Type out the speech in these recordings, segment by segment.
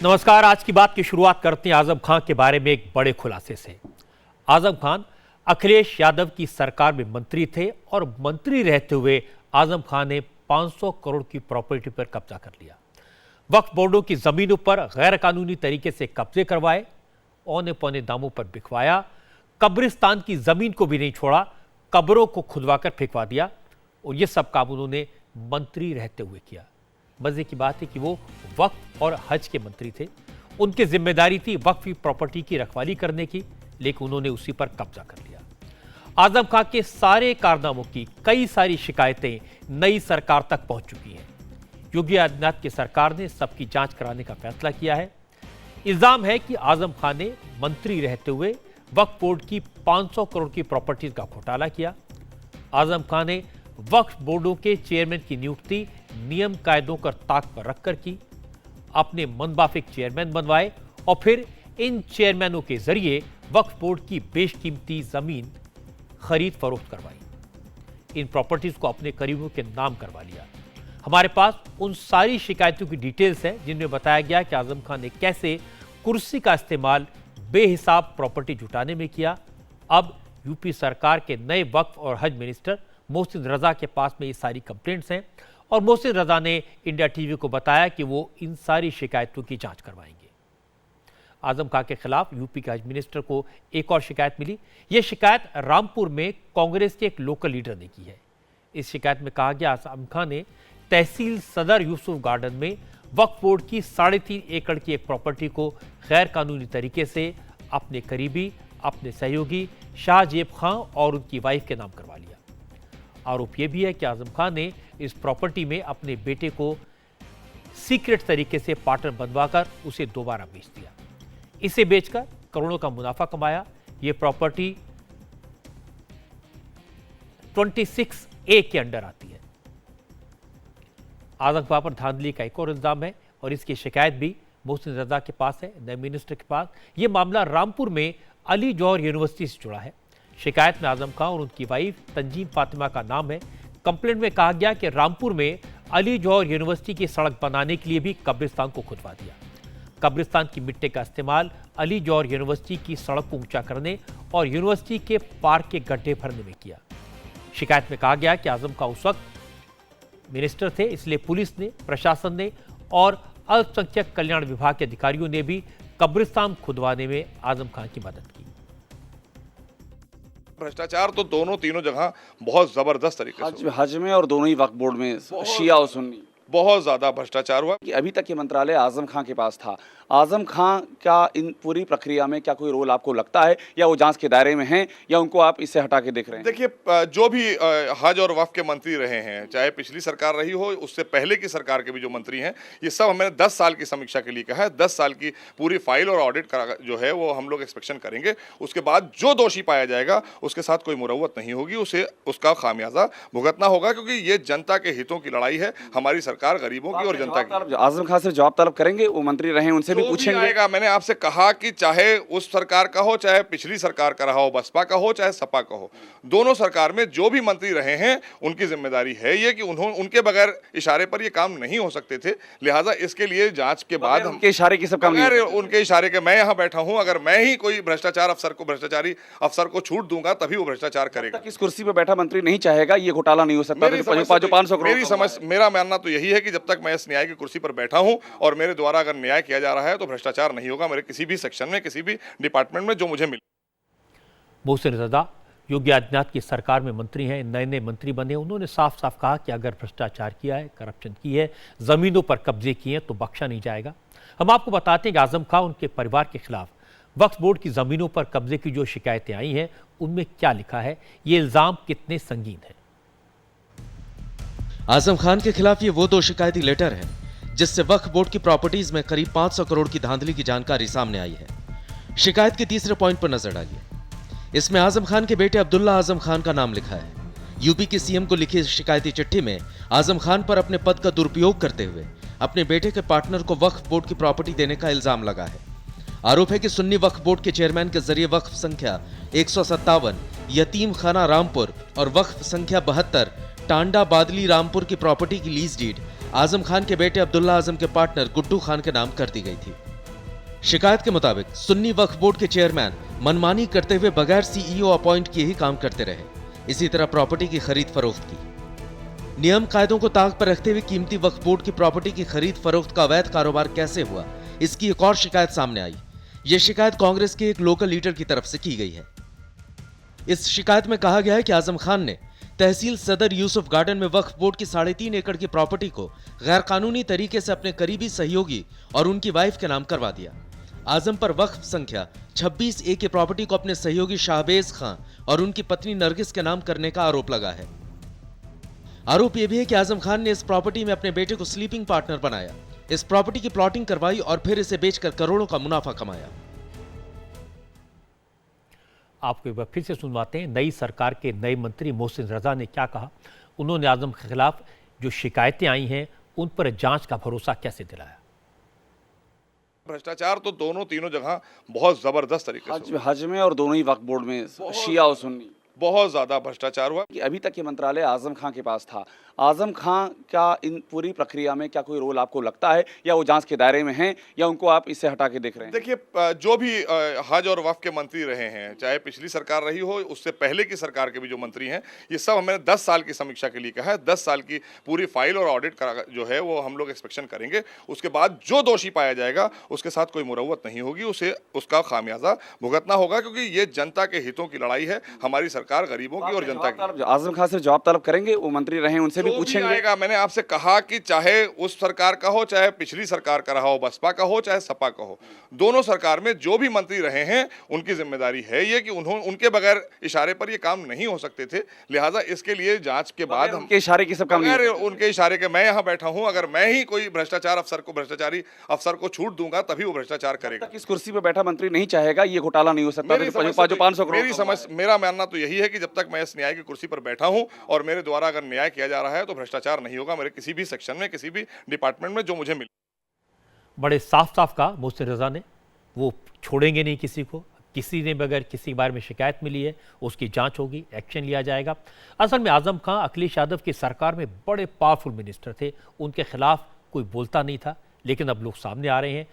नमस्कार। आज की बात की शुरुआत करते हैं आजम खान के बारे में एक बड़े खुलासे से। आजम खान अखिलेश यादव की सरकार में मंत्री थे और मंत्री रहते हुए आजम खान ने 500 करोड़ की प्रॉपर्टी पर कब्जा कर लिया। वक्फ बोर्डों की जमीनों पर गैर कानूनी तरीके से कब्जे करवाए, औने पौने दामों पर बिकवाया, कब्रिस्तान की जमीन को भी नहीं छोड़ा, कब्रों को खुदवाकर फेंकवा दिया और ये सब काम उन्होंने मंत्री रहते हुए किया। मजे की बात है कि वो वक्फ और हज के मंत्री थे। उनकी जिम्मेदारी थी वक्फ की प्रॉपर्टी की रखवाली करने की, लेकिन उन्होंने उसी पर कब्जा कर लिया। आजम खान के सारे कारनामों की कई सारी शिकायतें नई सरकार तक पहुंच चुकी हैं। योगी आदित्यनाथ की सरकार ने सबकी जांच कराने का फैसला किया है। इल्जाम है कि आजम खान ने मंत्री रहते हुए वक्फ बोर्ड की 500 करोड़ की प्रॉपर्टीज का घोटाला किया। आजम खान ने वक्फ बोर्डों के चेयरमैन की नियुक्ति नियम कायदों कर ताक पर रखकर की, अपने मनमाफिक चेयरमैन बनवाए और फिर इन चेयरमैनों के जरिए वक्फ बोर्ड की बेशकीमती जमीन खरीद फरोख्त करवाई। इन प्रॉपर्टीज को अपने करीबियों के नाम करवा लिया। हमारे पास उन सारी शिकायतों की डिटेल्स हैं जिनमें बताया गया कि आजम खान ने कैसे कुर्सी का इस्तेमाल बेहिसाब प्रॉपर्टी जुटाने में किया। अब यूपी सरकार के नए वक्फ और हज मिनिस्टर मोहसिन रजा के पास में ये सारी कंप्लेंट्स हैं और मोहसिन रजा ने इंडिया टीवी को बताया कि वो इन सारी शिकायतों की जांच करवाएंगे। आजम खान के खिलाफ यूपी के हज मिनिस्टर को एक और शिकायत मिली। ये शिकायत रामपुर में कांग्रेस के एक लोकल लीडर ने की है। इस शिकायत में कहा गया आजम खान ने तहसील सदर यूसुफ गार्डन में वक्फ बोर्ड की 3.5 एकड़ की एक प्रॉपर्टी को गैर कानूनी तरीके से अपने करीबी, अपने सहयोगी शाहजेब खां और उनकी वाइफ के नाम करवा लिया। आरोप यह भी है कि आजम खान ने इस प्रॉपर्टी में अपने बेटे को सीक्रेट तरीके से पार्टनर बनवाकर उसे दोबारा बेच दिया। इसे बेचकर करोड़ों का मुनाफा कमाया। यह प्रॉपर्टी 26A के अंडर आती है। आजम खान पर धांधली का एक और इल्जाम है और इसकी शिकायत भी मोहसिन रजा के पास है, नए मिनिस्टर के पास। यह मामला रामपुर में अली जौहर यूनिवर्सिटी से जुड़ा है। शिकायत में आजम खान और उनकी वाइफ तंजीम फातिमा का नाम है। कंप्लेंट में कहा गया कि रामपुर में अली जौहर यूनिवर्सिटी की सड़क बनाने के लिए भी कब्रिस्तान को खुदवा दिया। कब्रिस्तान की मिट्टी का इस्तेमाल अली जौहर यूनिवर्सिटी की सड़क को ऊंचा करने और यूनिवर्सिटी के पार्क के गड्ढे भरने में किया। शिकायत में कहा गया कि आजम खान उस वक्त मिनिस्टर थे, इसलिए पुलिस ने, प्रशासन ने और अल्पसंख्यक कल्याण विभाग के अधिकारियों ने भी कब्रिस्तान खुदवाने में आजम खान की मदद की। भ्रष्टाचार तो तीनों जगह बहुत जबरदस्त तरीके से हज में और दोनों ही वक्फ बोर्ड में शिया और सुन्नी बहुत ज्यादा भ्रष्टाचार हुआ कि अभी तक ये मंत्रालय आजम खान के पास था। आजम खान का इन पूरी प्रक्रिया में क्या कोई रोल आपको लगता है, या वो जांच के दायरे में हैं, या उनको आप इससे हटा के देख रहे हैं? देखिए, जो भी हज और वक्फ के मंत्री रहे हैं, चाहे पिछली सरकार रही हो, उससे पहले की सरकार के भी जो मंत्री हैं, ये सब हमने 10 साल की समीक्षा के लिए कहा है। 10 साल की पूरी फाइल और ऑडिट जो है वो हम लोग एक्सपेक्शन करेंगे। उसके बाद जो दोषी पाया जाएगा उसके साथ कोई मुरव्वत नहीं होगी, उसे उसका खामियाजा भुगतना होगा, क्योंकि ये जनता के हितों की लड़ाई है। हमारी सरकार गरीबों की और जनता की। आजम खान से जवाब तलब करेंगे, वो मंत्री रहे उनसे भी पूछेंगे। मैंने आपसे कहा कि चाहे उस सरकार का हो, चाहे पिछली सरकार का रहा हो, बसपा का हो चाहे सपा का हो, दोनों सरकार में जो भी मंत्री रहे हैं उनकी जिम्मेदारी है ये कि उनके बगैर इशारे पर ये काम नहीं हो सकते थे। लिहाजा इसके लिए जांच के बाद उनके इशारे की सब काम नहीं हो। उनके इशारे के मैं यहाँ बैठा हूँ, अगर मैं ही कोई भ्रष्टाचारी अफसर को छूट दूंगा तभी वो भ्रष्टाचार करेगा। इस कुर्सी पर बैठा मंत्री नहीं चाहेगा ये घोटाला नहीं हो सकता। मेरा मानना तो यही है कि जब तक मैं इस न्याय की कुर्सी पर बैठा हूं और मेरे द्वारा अगर न्याय किया जा रहा है तो भ्रष्टाचार नहीं होगा मेरे किसी भी सेक्शन में, किसी भी डिपार्टमेंट में जो मुझे मिले। मोहसिन रजा योगी आदित्यनाथ की सरकार में मंत्री हैं, नए मंत्री बने। उन्होंने साफ साफ कहा कि अगर भ्रष्टाचार किया है, करप्शन की है, जमीनों पर कब्जे किए हैं तो बख्शा नहीं जाएगा। हम आपको बताते हैं कि आजम खान उनके परिवार के खिलाफ वक्फ बोर्ड की जमीनों पर कब्जे की जो शिकायतें आई हैं उनमें क्या लिखा है, ये इल्जाम कितने संगीन है। आजम खान के खिलाफ ये वो 2 शिकायती लेटर है जिससे वक्फ बोर्ड की प्रॉपर्टीज में करीब 500 करोड़ की धांधली की जानकारी सामने आई है। शिकायत के तीसरे पॉइंट पर नजर डालिए। इसमें आजम खान के बेटे अब्दुल्ला आजम खान का नाम लिखा है। यूपी के सीएम को लिखी शिकायती चिट्ठी में आजम खान पर अपने पद का दुरुपयोग करते हुए अपने बेटे के पार्टनर को वक्फ बोर्ड की प्रॉपर्टी देने का इल्जाम लगा है। आरोप है कि सुन्नी वक्फ बोर्ड के चेयरमैन के जरिए वक्फ संख्या 157 यतीम खाना रामपुर और वक्फ संख्या 72 टांडा बादली रामपुर की प्रॉपर्टी की लीज डीड आजम खान के बेटे अब्दुल्ला आजम के पार्टनर गुड्डू खान के नाम कर दी गई थी। शिकायत के मुताबिक सुन्नी वक्फ बोर्ड के चेयरमैन मनमानी करते हुए बगैर सीईओ अपॉइंट किए ही काम करते रहे। इसी तरह प्रॉपर्टी की खरीद फरोख्त की। नियम कायदों को ताक पर रखते हुए कीमती वक्फ बोर्ड की प्रॉपर्टी की खरीद फरोख्त का अवैध कारोबार कैसे हुआ, इसकी एक और शिकायत सामने आई। यह शिकायत कांग्रेस के एक लोकल लीडर की तरफ से की गई है। इस शिकायत में कहा गया है कि आजम खान ने तहसील सदर यूसुफ गार्डन में वक्फ बोर्ड की 3.5 एकड़ की प्रॉपर्टी को गैर कानूनी तरीके से अपने करीबी सहयोगी और उनकी वाइफ के नाम करवा दिया। आजम पर वक्फ संख्या 26A की प्रॉपर्टी को अपने सहयोगी शाहबेज खां और उनकी पत्नी नरगिस के नाम करने का आरोप लगा है। आरोप यह भी है कि आजम खान ने इस प्रॉपर्टी में अपने बेटे को स्लीपिंग पार्टनर बनाया, इस प्रॉपर्टी की प्लॉटिंग करवाई और फिर इसे बेचकर करोड़ों का मुनाफा कमाया। आपको एक बार फिर से सुनवाते हैं नई सरकार के नए मंत्री मोहसिन रजा ने क्या कहा। उन्होंने आजम के खिलाफ जो शिकायतें आई हैं उन पर जांच का भरोसा कैसे दिलाया। भ्रष्टाचार तो दोनों तीनों जगह बहुत जबरदस्त तरीके से हज में और दोनों ही वक्फ बोर्ड में शिया और सुन्नी बहुत ज्यादा भ्रष्टाचार हुआ। कि अभी तक ये मंत्रालय आजम खां के पास था। आजम खां क्या इन पूरी प्रक्रिया में क्या कोई रोल आपको लगता है, या वो जांच के दायरे में हैं, या उनको आप इससे हटा के देख रहे हैं? देखिए, जो भी हज और वक्फ के मंत्री रहे हैं, चाहे पिछली सरकार रही हो, उससे पहले की सरकार के भी जो मंत्री हैं, ये सब हमने 10 साल की समीक्षा के लिए कहा है। 10 साल की पूरी फाइल और ऑडिट जो है वो हम लोग एक्सपेक्शन करेंगे। उसके बाद जो दोषी पाया जाएगा उसके साथ कोई मुरव्वत नहीं होगी, उसे उसका खामियाजा भुगतना होगा, क्योंकि ये जनता के हितों की लड़ाई है। हमारी सरकार गरीबों की और जनता की। आजम खान से जवाब तलब करेंगे, वो मंत्री रहे उनसे भी पूछेंगे। मैंने आपसे कहा कि चाहे उस सरकार का हो, चाहे पिछली सरकार का रहा हो, बसपा का हो चाहे सपा का हो, दोनों सरकार में जो भी मंत्री रहे हैं उनकी जिम्मेदारी है ये कि उनके बगैर इशारे पर ये काम नहीं हो सकते थे। लिहाजा इसके लिए जांच के बाद उनके इशारे की सब काम नहीं हो। उनके इशारे के मैं यहाँ बैठा हूँ, अगर मैं ही कोई भ्रष्टाचारी अफसर को छूट दूंगा तभी वो भ्रष्टाचार करेगा। किस कुर्सी पर बैठा मंत्री नहीं चाहेगा ये घोटाला नहीं हो सकता। मेरी समझ, मेरा मानना तो यही है कि जब तक मैं इस न्याय की कुर्सी पर बैठा हूँ और मेरे द्वारा अगर न्याय किया जा रहा है तो भ्रष्टाचार नहीं होगा मेरे किसी भी सेक्शन में, किसी भी डिपार्टमेंट में जो मुझे मिले। बड़े साफ साफ कहा मोहसिन रजा ने, वो छोड़ेंगे नहीं किसी को। किसी ने बगैर किसी के बारे में शिकायत मिली है उसकी जांच होगी, एक्शन लिया जाएगा। असल में आजम खां अखिलेश यादव की सरकार में बड़े पावरफुल मिनिस्टर थे, उनके खिलाफ कोई बोलता नहीं था, लेकिन अब लोग सामने आ रहे हैं।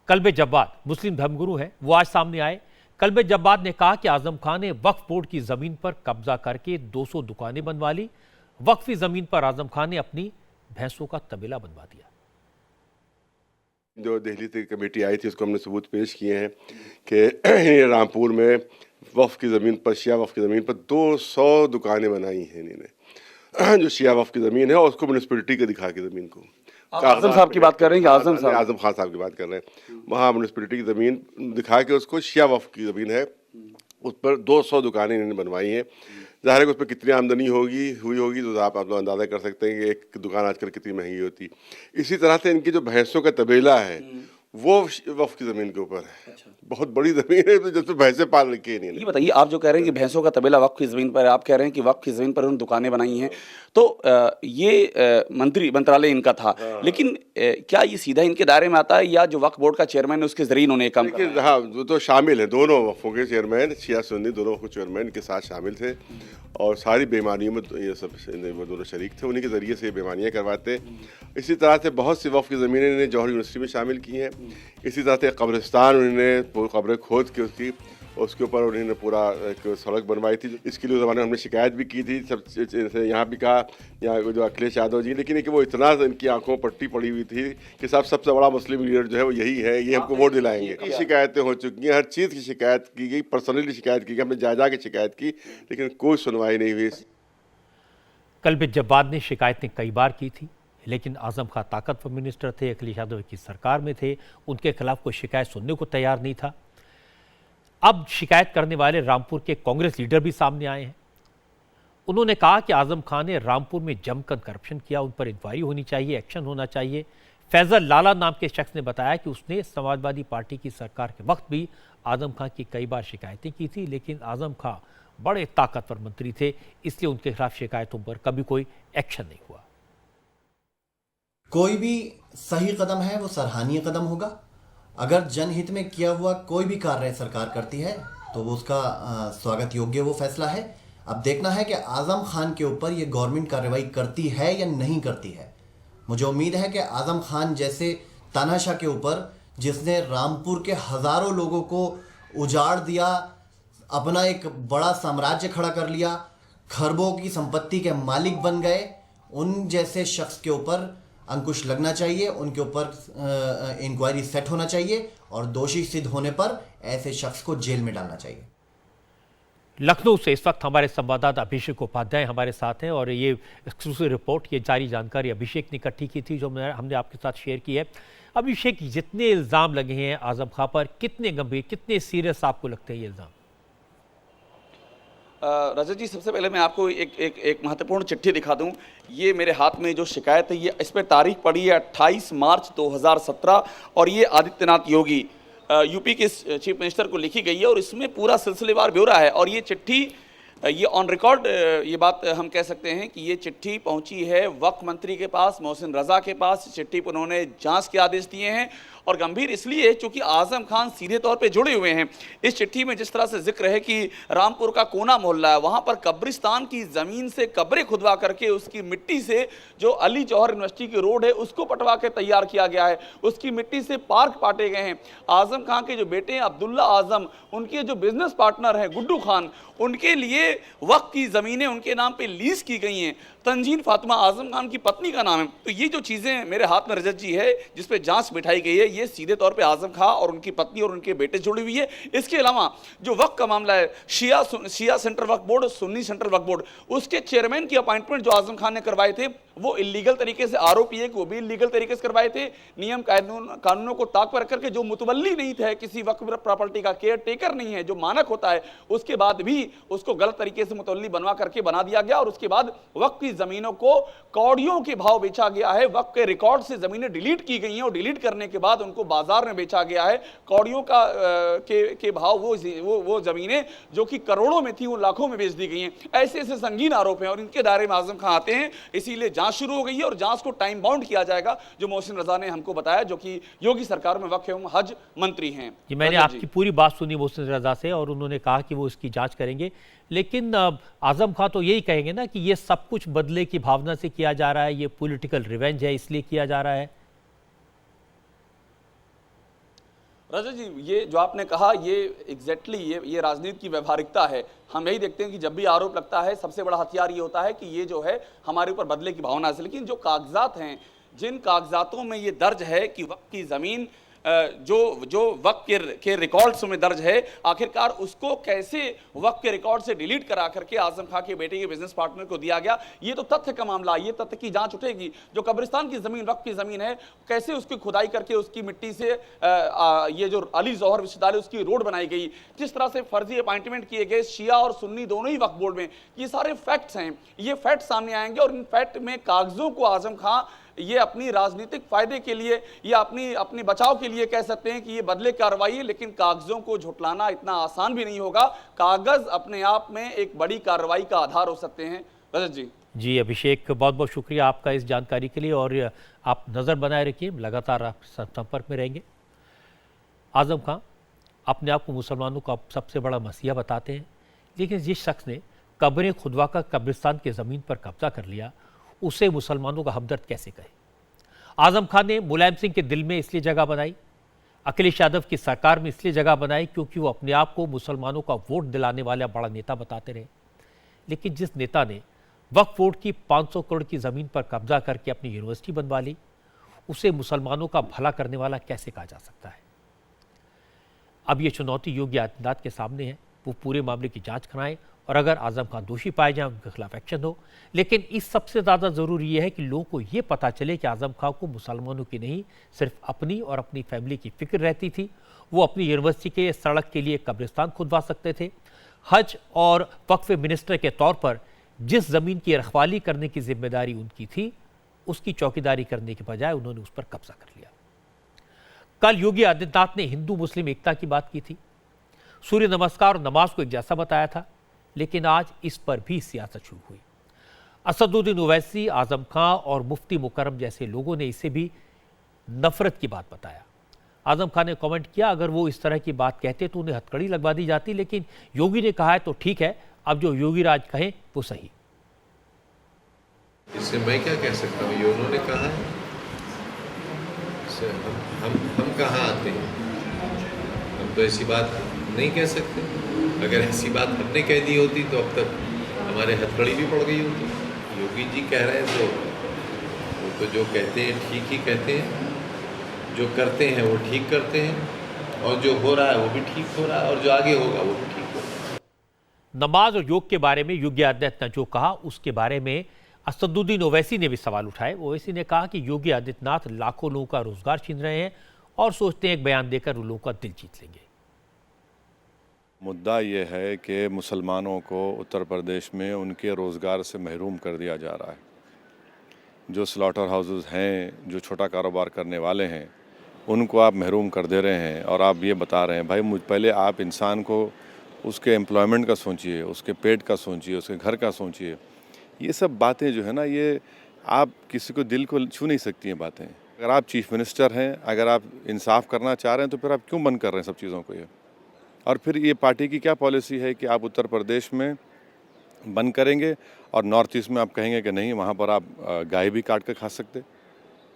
कल्बे जब्बाद मुस्लिम धर्मगुरु हैं, वो आज सामने आए। कल्बे जब्बाद ने कहा कि आजम खान ने वक्फ बोर्ड की जमीन पर कब्जा करके 200 दुकानें बनवा ली। वक्फी जमीन पर आजम खान ने अपनी भैंसों का तबेला बनवा दिया। जो दिल्ली से कमेटी आई थी उसको हमने सबूत पेश किए हैं कि रामपुर में वक्फ की ज़मीन पर, शिया वक्फ की ज़मीन पर 200 दुकानें बनाई हैं इन्होंने। जो शिया वक्फ की ज़मीन है उसको म्यूनिसिपलिटी को दिखा के ज़मीन को, आजम साहब की बात कर रहे हैं, आजम खान साहब की बात कर रहे हैं, वहाँ म्यूनिसिपलिटी की ज़मीन दिखा के उसको शिया वक्फ की ज़मीन है उस पर 200 दुकानें इन्होंने बनवाई हैं। ज़ाहिर है कि उस पर कितनी आमदनी हुई होगी तो आप लोग अंदाज़ा कर सकते हैं कि एक दुकान आजकल कितनी महंगी होती। इसी तरह से इनकी जो भैंसों का तबेला है वो वक्फ की ज़मीन के ऊपर है। अच्छा। बहुत बड़ी ज़मीन है जिसमें भैंसें पाल रखी है। ये बताइए, आप जो कह रहे हैं कि भैंसों का तबेला वक्फ की ज़मीन पर है, आप कह रहे हैं कि वक्फ की ज़मीन पर उन्होंने दुकानें बनाई हैं, तो ये मंत्रालय इनका था। हाँ। लेकिन क्या ये सीधा इनके दायरे में आता है, या जो वक्फ बोर्ड का चेयरमैन है उसके जरिए इन्होंने काम किया? हाँ, वो तो शामिल है, दोनों वक्फों के चेयरमैन, शिया सुन्नी दोनों वक्फ चेयरमैन के साथ शामिल थे और सारी बेईमानियों में ये सब वो दोनों शरीक थे, उन्हीं के ज़रिए से बेईमानियाँ करवाते। इसी तरह से बहुत सी वक्फ की ज़मीनें इन्होंने जौहर यूनिवर्सिटी में शामिल की हैं। इसी तरह से कब्रिस्तान उन्होंने कब्रें खोद के उसके ऊपर उन्होंने पूरा एक सड़क बनवाई थी। इसके लिए ज़माने में हमने शिकायत भी की थी, सब यहाँ भी कहा, यहाँ जो अखिलेश यादव जी, लेकिन कि वो इतना इनकी आंखों पट्टी पड़ी हुई थी कि सबसे बड़ा मुस्लिम लीडर जो है वो यही है, ये हमको वोट दिलाएंगे। शिकायतें हो चुकी हैं, हर चीज़ की शिकायत की गई, पर्सनली शिकायत की गई, हमने जा के शिकायत की, लेकिन कोई सुनवाई नहीं हुई। कल्बे जब्बाद ने शिकायतें कई बार की थी, लेकिन आजम खां ताकतवर मिनिस्टर थे, अखिलेश यादव की सरकार में थे, उनके खिलाफ कोई शिकायत सुनने को तैयार नहीं था। अब शिकायत करने वाले रामपुर के कांग्रेस लीडर भी सामने आए हैं। उन्होंने कहा कि आजम खान ने रामपुर में जमकर करप्शन किया, उन पर इंक्वायरी होनी चाहिए, एक्शन होना चाहिए। फैजल लाला नाम के शख्स ने बताया कि उसने समाजवादी पार्टी की सरकार के वक्त भी आजम खान की कई बार शिकायतें की थी, लेकिन आजम खान बड़े ताकतवर मंत्री थे, इसलिए उनके खिलाफ शिकायतों पर कभी कोई एक्शन नहीं हुआ। कोई भी सही कदम है वो सराहनीय कदम होगा। अगर जनहित में किया हुआ कोई भी कार्य सरकार करती है तो वो उसका स्वागत योग्य वो फैसला है। अब देखना है कि आजम खान के ऊपर ये गवर्नमेंट कार्रवाई करती है या नहीं करती है। मुझे उम्मीद है कि आजम खान जैसे तानाशाह के ऊपर जिसने रामपुर के हजारों लोगों को उजाड़ दिया, अपना एक बड़ा साम्राज्य खड़ा कर लिया, खरबों की संपत्ति के मालिक बन गए, उन जैसे शख्स के ऊपर अंकुश लगना चाहिए, उनके ऊपर इंक्वायरी सेट होना चाहिए और दोषी सिद्ध होने पर ऐसे शख्स को जेल में डालना चाहिए। लखनऊ से इस वक्त हमारे संवाददाता अभिषेक उपाध्याय हमारे साथ हैं और ये एक्सक्लूसिव रिपोर्ट, ये जारी जानकारी अभिषेक ने इकट्ठी की थी जो हमने आपके साथ शेयर की है। अभिषेक, जितने इल्ज़ाम लगे हैं आज़म खां पर, कितने गंभीर, कितने सीरियस आपको लगते हैं ये इल्ज़ाम? रजत जी, सबसे पहले मैं आपको एक महत्वपूर्ण चिट्ठी दिखा दूं। ये मेरे हाथ में जो शिकायत है, ये इस पर तारीख पड़ी है 28 मार्च 2017 और ये आदित्यनाथ योगी यूपी के चीफ मिनिस्टर को लिखी गई है और इसमें पूरा सिलसिलेवार ब्यौरा है। और ये चिट्ठी, ये ऑन रिकॉर्ड ये बात हम कह सकते हैं कि ये चिट्ठी पहुंची है वक्फ मंत्री के पास, मोहसिन रजा के पास। चिट्ठी पर उन्होंने जांच के आदेश दिए हैं और गंभीर इसलिए क्योंकि आजम खान सीधे तौर पे जुड़े हुए हैं। इस चिट्ठी में जिस तरह से जिक्र है कि रामपुर का कोना मोहल्ला है, वहाँ पर कब्रिस्तान की ज़मीन से कब्रें खुदवा करके उसकी मिट्टी से जो अली जौहर यूनिवर्सिटी की रोड है उसको पटवा के तैयार किया गया है, उसकी मिट्टी से पार्क पाटे गए हैं। आजम खान के जो बेटे हैं अब्दुल्ला आजम, उनके जो बिजनेस पार्टनर हैं गुड्डू खान, उनके लिए वक्त की ज़मीनें उनके नाम पे लीज की गई हैं। तंजीन फातिमा आजम खान की पत्नी का नाम है। तो ये जो चीज़ें मेरे हाथ में रजत जी है जिस पे जांच बिठाई गई है, ये सीधे तौर पे आजम खान और उनकी पत्नी और उनके बेटे जुड़ी हुई है। इसके अलावा जो वक्फ का मामला है, शिया सेंट्रल वक्फ बोर्ड, सुन्नी सेंट्रल वक्फ बोर्ड, उसके चेयरमैन की अपॉइंटमेंट जो आजम खान ने करवाए थे वो इलीगल तरीके से, आरोपी है कि वो भी इलीगल तरीके से करवाए थे। नियम कानूनों को ताक पर करके जो मुतवल्ली नहीं थे किसी वक्फ प्रॉपर्टी का, केयर टेकर नहीं है जो मानक होता है, उसके बाद भी उसको गलत तरीके से मुतवल्ली बनवा करके बना दिया गया और उसके बाद वक्फ की जमीनों को कौड़ियों के भाव बेचा गया है। वक्फ के रिकॉर्ड से जमीनें डिलीट की गई हैं और डिलीट करने के बाद उनको बाजार में बेचा गया है कौड़ियों का के भाव। वो जमीनें जो कि करोड़ों में थी वो लाखों में बेच दी गई हैं। ऐसे ऐसे संगीन आरोप हैं और इनके दायरे में आजम खान आते हैं। इसीलिए जांच शुरू हो गई है और जांच को टाइम बाउंड किया जाएगा, जो मोहसिन रजा ने हमको बताया, जो कि योगी सरकार में वक्फ एवं हज मंत्री हैं। ये मैंने आपकी पूरी बात सुनी मोहसिन रजा से और उन्होंने कहा कि वो इसकी जांच करेंगे, लेकिन आजम खान तो यही कहेंगे ना कि ये सब कुछ बदले की भावना से किया जा रहा है, ये पॉलिटिकल रिवेंज है इसलिए किया जा रहा है। रजत जी, ये जो आपने कहा ये एग्जैक्टली ये राजनीति की व्यवहारिकता है। हम यही देखते हैं कि जब भी आरोप लगता है सबसे बड़ा हथियार ये होता है कि ये जो है हमारे ऊपर बदले की भावना से। लेकिन जो कागजात हैं, जिन कागजातों में ये दर्ज है कि वक्फ की ज़मीन जो वक्फ के रिकॉर्ड्स में दर्ज है, आखिरकार उसको कैसे वक्फ के रिकॉर्ड से डिलीट करा करके आजम खान के बेटे के बिजनेस पार्टनर को दिया गया, ये तो तथ्य का मामला, ये तथ्य की जांच उठेगी। जो कब्रिस्तान की ज़मीन वक्फ की ज़मीन है, कैसे उसकी खुदाई करके उसकी मिट्टी से ये जो अली जौहर विश्वविद्यालय उसकी रोड बनाई गई, जिस तरह से फर्जी अपॉइंटमेंट किए गए शिया और सुन्नी दोनों ही वक्फ बोर्ड में, ये सारे फैक्ट्स हैं। ये फैक्ट सामने आएंगे और इन फैक्ट में कागजों को आजम खान ये अपनी राजनीतिक फायदे के लिए या अपनी बचाव के लिए कह सकते हैं कि ये बदले कार्रवाई है, लेकिन कागजों को झुटलाना इतना आसान भी नहीं होगा। कागज अपने आप में एक बड़ी कार्रवाई का आधार हो सकते हैं। रजत जी। जी अभिषेक, बहुत बहुत शुक्रिया आपका इस जानकारी के लिए और आप नज़र बनाए रखिए, लगातार आप संपर्क में रहेंगे। आजम खान अपने आप को मुसलमानों का सबसे बड़ा मसीहा बताते हैं, लेकिन जिस शख्स ने कब्रें खुदवा कर कब्रिस्तान की ज़मीन पर कब्जा कर लिया उसे मुसलमानों का हमदर्द कैसे कहे। आजम खान ने मुलायम सिंह के दिल में इसलिए जगह बनाई, अखिलेश यादव की सरकार में इसलिए जगह बनाई क्योंकि वो अपने आप को मुसलमानों का वोट दिलाने वाला बड़ा नेता बताते रहे। लेकिन जिस नेता ने वक्फ बोर्ड की 500 करोड़ की ज़मीन पर कब्जा करके अपनी यूनिवर्सिटी बनवा ली, उसे मुसलमानों का भला करने वाला कैसे कहा जा सकता है। अब ये चुनौती योगी आदित्यनाथ के सामने है, वो पूरे मामले की जांच कराएं और अगर आजम खान दोषी पाए जाएं उनके खिलाफ एक्शन हो। लेकिन इस सबसे ज़्यादा ज़रूरी यह है कि लोगों को ये पता चले कि आजम खान को मुसलमानों की नहीं सिर्फ अपनी और अपनी फैमिली की फिक्र रहती थी। वो अपनी यूनिवर्सिटी के सड़क के लिए कब्रिस्तान खुदवा सकते थे। हज और वक्फ मिनिस्टर के तौर पर जिस ज़मीन की रखवाली करने की जिम्मेदारी उनकी थी, उसकी चौकीदारी करने के बजाय उन्होंने उस पर कब्जा कर लिया। कल योगी आदित्यनाथ ने हिंदू मुस्लिम एकता की बात की थी, सूर्य नमस्कार और नमाज को एक जैसा बताया था, लेकिन आज इस पर भी सियासत शुरू हुई। असदुद्दीन ओवैसी, आजम खान और मुफ्ती मुकर्रम जैसे लोगों ने इसे भी नफरत की बात बताया। आजम खान ने कमेंट किया, अगर वो इस तरह की बात कहते तो उन्हें हथकड़ी लगवा दी जाती, लेकिन योगी ने कहा है तो ठीक है, अब जो योगी राज कहें वो सही। इससे मैं क्या कह सकता हूँ, ये उन्होंने कहा है, से हम कहाँ आते हैं? हम तो ऐसी बात नहीं कह सकते। अगर ऐसी बात हमने कह दी होती तो अब तक हमारे हथकड़ी भी पड़ गई होती। योगी जी कह रहे हैं तो वो तो जो कहते हैं ठीक ही कहते हैं, जो करते हैं वो ठीक करते हैं, और जो हो रहा है वो भी ठीक हो रहा है, और जो आगे होगा वो भी ठीक होगा। नमाज और योग के बारे में योगी आदित्यनाथ ने जो कहा उसके बारे में असदुद्दीन ओवैसी ने भी सवाल उठाए। ओवैसी ने कहा कि योगी आदित्यनाथ लाखों लोगों का रोजगार छीन रहे हैं और सोचते हैं एक बयान देकर उन लोगों का दिल जीत लेंगे। मुद्दा ये है कि मुसलमानों को उत्तर प्रदेश में उनके रोज़गार से महरूम कर दिया जा रहा है। जो स्लॉटर हाउसेस हैं, जो छोटा कारोबार करने वाले हैं, उनको आप महरूम कर दे रहे हैं और आप ये बता रहे हैं भाई पहले आप इंसान को उसके एम्प्लॉयमेंट का सोचिए, उसके पेट का सोचिए, उसके घर का सोचिए। ये सब बातें जो है ना, ये आप किसी को दिल को छू नहीं सकती हैं बातें। अगर आप चीफ मिनिस्टर हैं, अगर आप इंसाफ करना चाह रहे हैं तो फिर आप क्यों बंद कर रहे हैं सब चीज़ों को ये? और फिर ये पार्टी की क्या पॉलिसी है कि आप उत्तर प्रदेश में बंद करेंगे और नॉर्थ ईस्ट में आप कहेंगे कि नहीं वहाँ पर आप गाय भी काट कर खा सकते?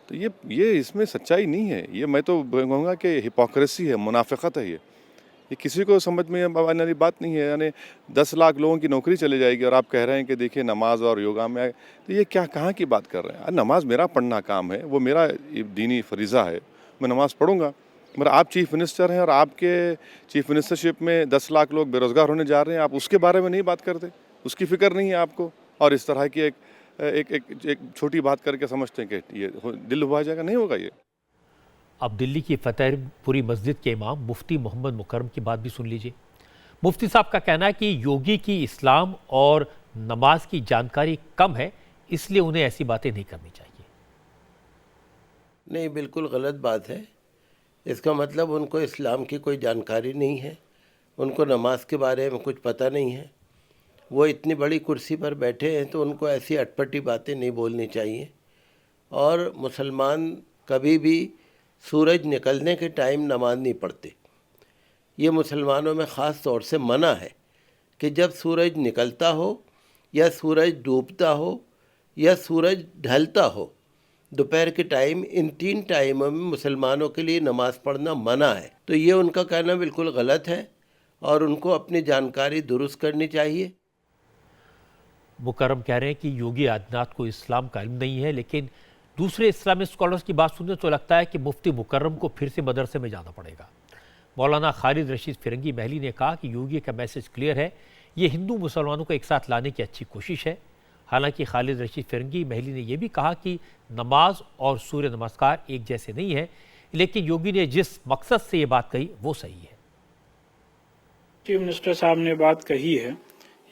तो ये इसमें सच्चाई नहीं है। ये मैं तो कहूँगा कि हिपोक्रेसी है, मुनाफिकत है। ये किसी को समझ में आने वाली बात नहीं है। यानी 10 लाख लोगों की नौकरी चली जाएगी और आप कह रहे हैं कि देखिए नमाज और योगा में, तो ये क्या कहाँ की बात कर रहे हैं? नमाज मेरा पढ़ना काम है, वो मेरा दीनी फरीज़ा है, मैं नमाज पढ़ूंगा। मगर आप चीफ मिनिस्टर हैं और आपके चीफ मिनिस्टरशिप में 10 लाख लोग बेरोज़गार होने जा रहे हैं, आप उसके बारे में नहीं बात करते, उसकी फ़िक्र नहीं है आपको, और इस तरह की एक छोटी बात करके समझते हैं कि ये दिल हुआ जाएगा। नहीं होगा ये। अब दिल्ली की फतेहपुरी मस्जिद के इमाम मुफ्ती मोहम्मद मुकर्रम की बात भी सुन लीजिए। मुफ्ती साहब का कहना है कि योगी की इस्लाम और नमाज की जानकारी कम है, इसलिए उन्हें ऐसी बातें नहीं करनी चाहिए। नहीं, बिल्कुल गलत बात है। इसका मतलब उनको इस्लाम की कोई जानकारी नहीं है, उनको नमाज के बारे में कुछ पता नहीं है। वो इतनी बड़ी कुर्सी पर बैठे हैं तो उनको ऐसी अटपटी बातें नहीं बोलनी चाहिए। और मुसलमान कभी भी सूरज निकलने के टाइम नमाज नहीं पढ़ते। ये मुसलमानों में ख़ास तौर से मना है कि जब सूरज निकलता हो या सूरज डूबता हो या सूरज ढलता हो, दोपहर के टाइम, इन 3 टाइमों में मुसलमानों के लिए नमाज़ पढ़ना मना है। तो ये उनका कहना बिल्कुल गलत है और उनको अपनी जानकारी दुरुस्त करनी चाहिए। मुकर्रम कह रहे हैं कि योगी आदित्यनाथ को इस्लाम का इल्म नहीं है, लेकिन दूसरे इस्लामिक स्कॉलर्स की बात सुनने तो लगता है कि मुफ्ती मुकर्रम को फिर से मदरसे में जाना पड़ेगा। मौलाना खालिद रशीद फिरंगी महली ने कहा कि योगी का मैसेज क्लियर है, ये हिंदू मुसलमानों को एक साथ लाने की अच्छी कोशिश है। हालांकि खालिद रशीद फिरंगी महली ने यह भी कहा कि नमाज और सूर्य नमस्कार एक जैसे नहीं है, लेकिन योगी ने जिस मकसद से ये बात कही वो सही है। चीफ मिनिस्टर साहब ने बात कही है,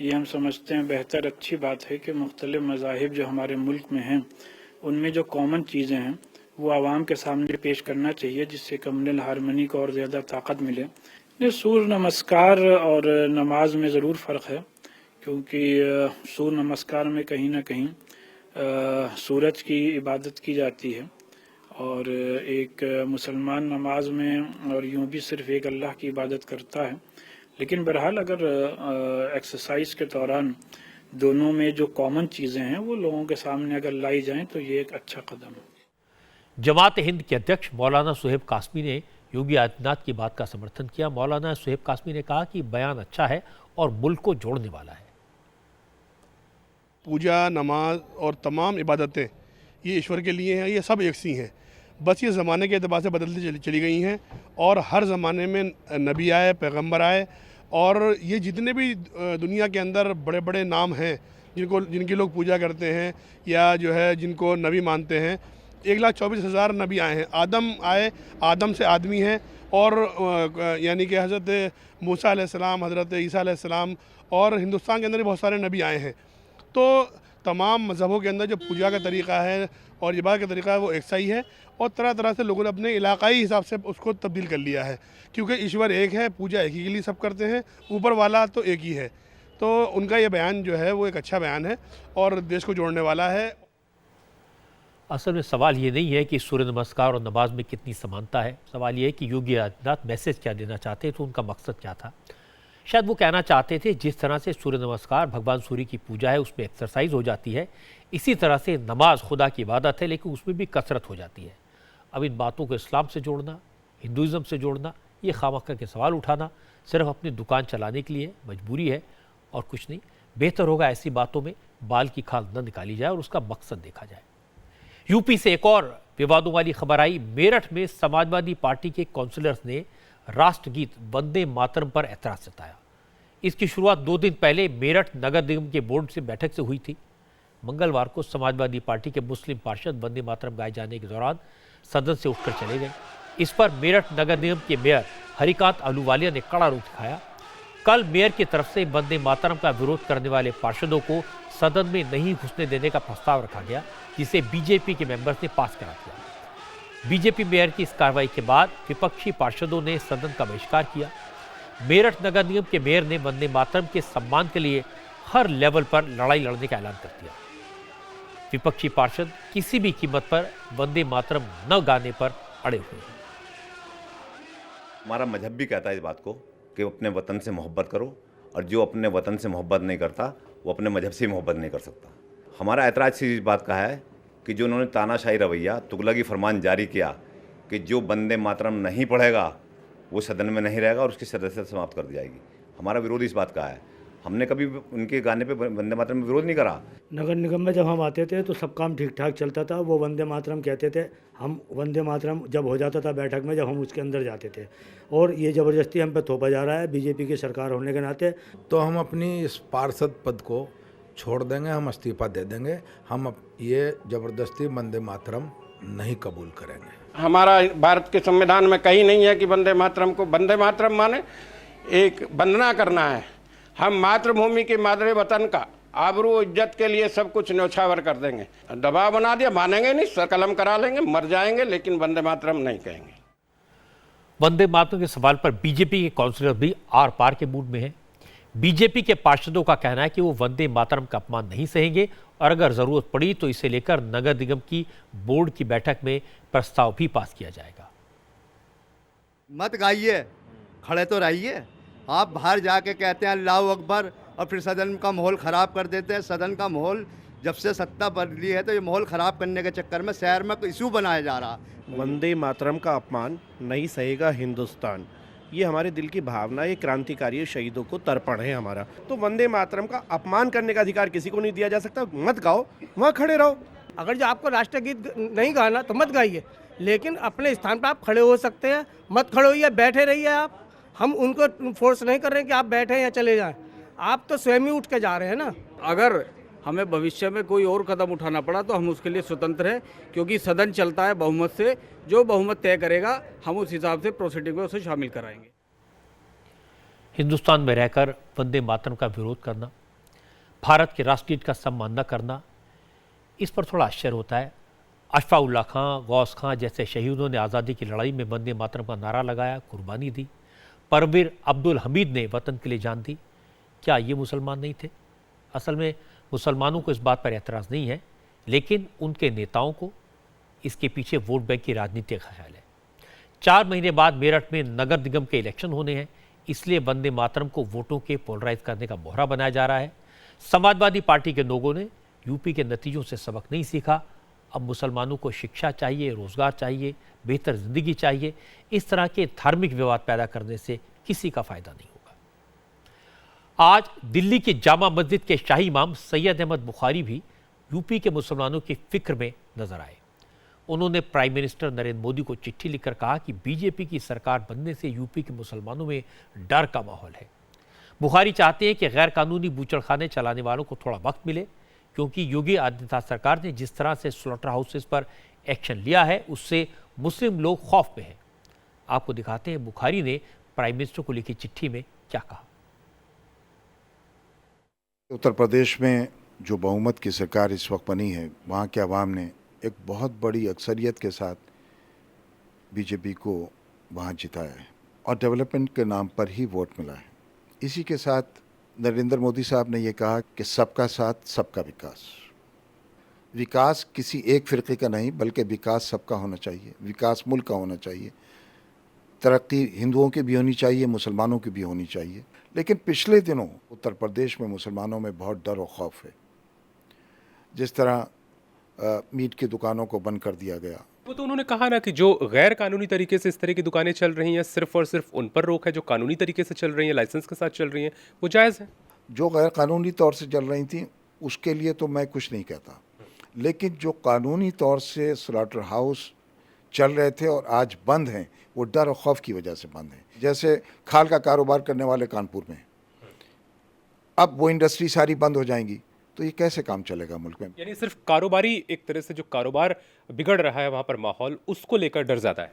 ये हम समझते हैं बेहतर अच्छी बात है कि मुख्तलिफ मज़ाहिब जो हमारे मुल्क में हैं उनमें जो कॉमन चीज़ें हैं वो आवाम के सामने पेश करना चाहिए, जिससे कम्युनल हारमनी को और ज़्यादा ताकत मिले। सूर्य नमस्कार और नमाज में ज़रूर फ़र्क है, क्योंकि सूर्य नमस्कार में कहीं ना कहीं सूरज की इबादत की जाती है और एक मुसलमान नमाज में और यूं भी सिर्फ एक अल्लाह की इबादत करता है। लेकिन बहरहाल अगर एक्सरसाइज के दौरान दोनों में जो कॉमन चीज़ें हैं वो लोगों के सामने अगर लाई जाएं तो ये एक अच्छा कदम है। जमात हिंद के अध्यक्ष मौलाना सुहेब कासमी ने योगी आदित्यनाथ की बात का समर्थन किया। मौलाना सुहेब कासमी ने कहा कि बयान अच्छा है और मुल्क को जोड़ने वाला है। पूजा, नमाज और तमाम इबादतें ये ईश्वर के लिए हैं, ये सब एक सी हैं। बस ये ज़माने के एतबार से बदलती चली गई हैं और हर ज़माने में नबी आए, पैगंबर आए, और ये जितने भी दुनिया के अंदर बड़े बड़े नाम हैं जिनकी लोग पूजा करते हैं या जो है जिनको नबी मानते हैं, 1,24,000 नबी आए हैं। आदम आए, आदम से आदमी हैं, और यानी कि हज़रत मूसा अलैहिस्सलाम, हज़रत ईसा अलैहिस्सलाम, और हिंदुस्तान के अंदर भी बहुत सारे नबी आए हैं। तो तमाम मज़हबों के अंदर जो पूजा का तरीक़ा है और इबादत का तरीक़ा है वो एक सही है, और तरह तरह से लोगों ने अपने इलाक़ाई हिसाब से उसको तब्दील कर लिया है, क्योंकि ईश्वर एक है, पूजा एक ही के लिए सब करते हैं, ऊपर वाला तो एक ही है। तो उनका ये बयान जो है वो एक अच्छा बयान है और देश को जोड़ने वाला है। असल में सवाल ये नहीं है कि सूर्य नमस्कार और नमाज में कितनी समानता है, सवाल ये है कि योगी आदित्यनाथ मैसेज क्या देना चाहते थे, उनका मकसद क्या था। शायद वो कहना चाहते थे जिस तरह से सूर्य नमस्कार भगवान सूर्य की पूजा है, उसमें एक्सरसाइज हो जाती है, इसी तरह से नमाज खुदा की इबादत है, लेकिन उसमें भी कसरत हो जाती है। अब इन बातों को इस्लाम से जोड़ना, हिंदुज़म से जोड़ना, ये खामखा के सवाल उठाना सिर्फ अपनी दुकान चलाने के लिए मजबूरी है और कुछ नहीं। बेहतर होगा ऐसी बातों में बाल की खाल न निकाली जाए और उसका मकसद देखा जाए। यूपी से एक और विवादों वाली खबर आई। मेरठ में समाजवादी पार्टी के काउंसिलर्स ने राष्ट्रगीत वंदे मातरम पर ऐतराज जताया। इसकी शुरुआत 2 दिन पहले मेरठ नगर निगम के बोर्ड से बैठक से हुई थी। मंगलवार को समाजवादी पार्टी के मुस्लिम पार्षद वंदे मातरम गाए जाने के दौरान सदन से उठकर चले गए। इस पर मेरठ नगर निगम के मेयर हरिकांत अहलूवालिया ने कड़ा रुख दिखाया। कल मेयर की तरफ से वंदे मातरम का विरोध करने वाले पार्षदों को सदन में नहीं घुसने देने का प्रस्ताव रखा गया, जिसे बीजेपी के मेंबर्स ने पास करा दिया। बीजेपी मेयर की इस कार्रवाई के बाद विपक्षी पार्षदों ने सदन का बहिष्कार किया। मेरठ नगर निगम के मेयर ने वंदे मातरम के सम्मान के लिए हर लेवल पर लड़ाई लड़ने का ऐलान कर दिया। विपक्षी पार्षद किसी भी कीमत पर वंदे मातरम न गाने पर अड़े हुए हैं। हमारा मजहब भी कहता है इस बात को कि अपने वतन से मोहब्बत करो, और जो अपने वतन से मोहब्बत नहीं करता वो अपने मजहब से मोहब्बत नहीं कर सकता। हमारा ऐतराज़ इस बात का है कि जो उन्होंने तानाशाही रवैया, तुगलकी फरमान जारी किया कि जो वंदे मातरम नहीं पढ़ेगा वो सदन में नहीं रहेगा और उसकी सदस्यता समाप्त कर दी जाएगी। हमारा विरोध इस बात का है। हमने कभी उनके गाने पे वंदे मातरम में विरोध नहीं करा। नगर निगम में जब हम आते थे तो सब काम ठीक ठाक चलता था। वो वंदे मातरम कहते थे, हम वंदे मातरम जब हो जाता था बैठक में, जब हम उसके अंदर जाते थे, और ये ज़बरदस्ती हम पे थोपा जा रहा है बीजेपी की सरकार होने के नाते। तो हम अपनी इस पार्षद पद को छोड़ देंगे, हम इस्तीफा दे देंगे। हम ये ज़बरदस्ती वंदे मातरम नहीं कबूल करेंगे। हमारा भारत के संविधान में कहीं नहीं है कि वंदे मातरम को, वंदे मातरम माने एक वंदना करना है। हम मातृभूमि के मादरे वतन का आबरू इज्जत के लिए सब कुछ न्यौछावर कर देंगे। दबाव बना दिया, मानेंगे नहीं, सर कलम करा लेंगे, मर जाएंगे, लेकिन वंदे मातरम नहीं कहेंगे। वंदे मातरम के सवाल पर बीजेपी के काउंसिलर भी आर पार के मूड में हैं। बीजेपी के पार्षदों का कहना है कि वो वंदे मातरम का अपमान नहीं सहेंगे और अगर जरूरत पड़ी तो इसे लेकर नगर निगम की बोर्ड की बैठक में प्रस्ताव भी पास किया जाएगा। मत गाइए, खड़े तो रहिए। आप बाहर जाके कहते हैं अल्लाहू अकबर और फिर सदन का माहौल ख़राब कर देते हैं। सदन का माहौल जब से सत्ता बदली है तो ये माहौल ख़राब करने के चक्कर में शहर में इशू बनाया जा रहा। वंदे मातरम का अपमान नहीं सहेगा हिंदुस्तान, ये हमारे दिल की भावना, ये क्रांतिकारी शहीदों को तर्पण है हमारा। तो वंदे मातरम का अपमान करने का अधिकार किसी को नहीं दिया जा सकता। मत गाओ, वहाँ खड़े रहो। अगर जो आपको राष्ट्रगीत नहीं गाना तो मत गाइए, लेकिन अपने स्थान पर आप खड़े हो सकते हैं। मत खड़े होइए, बैठे रहिए आप। हम उनको फोर्स नहीं कर रहे हैं कि आप बैठे या चले जाएं। आप तो स्वयं ही उठ के जा रहे हैं ना। अगर हमें भविष्य में कोई और कदम उठाना पड़ा तो हम उसके लिए स्वतंत्र हैं, क्योंकि सदन चलता है बहुमत से। जो बहुमत तय करेगा हम उस हिसाब से प्रोसीडिंग में उसे शामिल कराएंगे। हिंदुस्तान में रहकर वंदे मातरम का विरोध करना, भारत के राष्ट्रगीत का सम्मान न करना, इस पर थोड़ा आश्चर्य होता है। अशफाउल्लाह खां, गौस खां जैसे शहीदों ने आज़ादी की लड़ाई में वंदे मातरम का नारा लगाया, कुर्बानी दी। परवीर अब्दुल हमीद ने वतन के लिए जान दी। क्या ये मुसलमान नहीं थे? असल में मुसलमानों को इस बात पर एतराज़ नहीं है, लेकिन उनके नेताओं को इसके पीछे वोट बैंक की राजनीति का ख्याल है। 4 महीने बाद मेरठ में नगर निगम के इलेक्शन होने हैं, इसलिए वंदे मातरम को वोटों के पोलराइज करने का मोहरा बनाया जा रहा है। समाजवादी पार्टी के लोगों ने यूपी के नतीजों से सबक नहीं सीखा। अब मुसलमानों को शिक्षा चाहिए, रोजगार चाहिए, बेहतर जिंदगी चाहिए। इस तरह के धार्मिक विवाद पैदा करने से किसी का फायदा नहीं होगा। आज दिल्ली की जामा मस्जिद के शाही इमाम सैयद अहमद बुखारी भी यूपी के मुसलमानों की फिक्र में नजर आए। उन्होंने प्राइम मिनिस्टर नरेंद्र मोदी को चिट्ठी लिखकर कहा कि बीजेपी की सरकार बनने से यूपी के मुसलमानों में डर का माहौल है। बुखारी चाहते हैं कि गैर कानूनी बूचड़खाने चलाने वालों को थोड़ा वक्त मिले, क्योंकि योगी आदित्यनाथ सरकार ने जिस तरह से स्लॉटर हाउसेस पर एक्शन लिया है उससे मुस्लिम लोग खौफ में हैं। आपको दिखाते हैं बुखारी ने प्राइम मिनिस्टर को लिखी चिट्ठी में क्या कहा। उत्तर प्रदेश में जो बहुमत की सरकार इस वक्त बनी है, वहाँ के अवाम ने एक बहुत बड़ी अक्सरियत के साथ बीजेपी को वहाँ जिताया है और डेवलपमेंट के नाम पर ही वोट मिला है। इसी के साथ नरेंद्र मोदी साहब ने ये कहा कि सबका साथ सबका विकास। विकास किसी एक फ़िरक़े का नहीं, बल्कि विकास सबका होना चाहिए, विकास मुल्क का होना चाहिए। तरक्की हिंदुओं की भी होनी चाहिए, मुसलमानों की भी होनी चाहिए। लेकिन पिछले दिनों उत्तर प्रदेश में मुसलमानों में बहुत डर और खौफ है। जिस तरह मीट की दुकानों को बंद कर दिया गया। वो तो उन्होंने कहा ना कि जो गैर कानूनी तरीके से इस तरह की दुकानें चल रही हैं, सिर्फ और सिर्फ उन पर रोक है। जो कानूनी तरीके से चल रही हैं, लाइसेंस के साथ चल रही हैं, वो जायज़ है। जो गैर कानूनी तौर से चल रही थी उसके लिए तो मैं कुछ नहीं कहता, लेकिन जो कानूनी तौर से स्लॉटर हाउस चल रहे थे और आज बंद हैं, वो डर और खौफ की वजह से बंद हैं। जैसे खाल का कारोबार करने वाले कानपुर में, अब वो इंडस्ट्री सारी बंद हो जाएंगी, तो ये कैसे काम चलेगा मुल्क में? यानी सिर्फ कारोबारी, एक तरह से जो कारोबार बिगड़ रहा है वहाँ पर माहौल, उसको लेकर डर ज़्यादा है।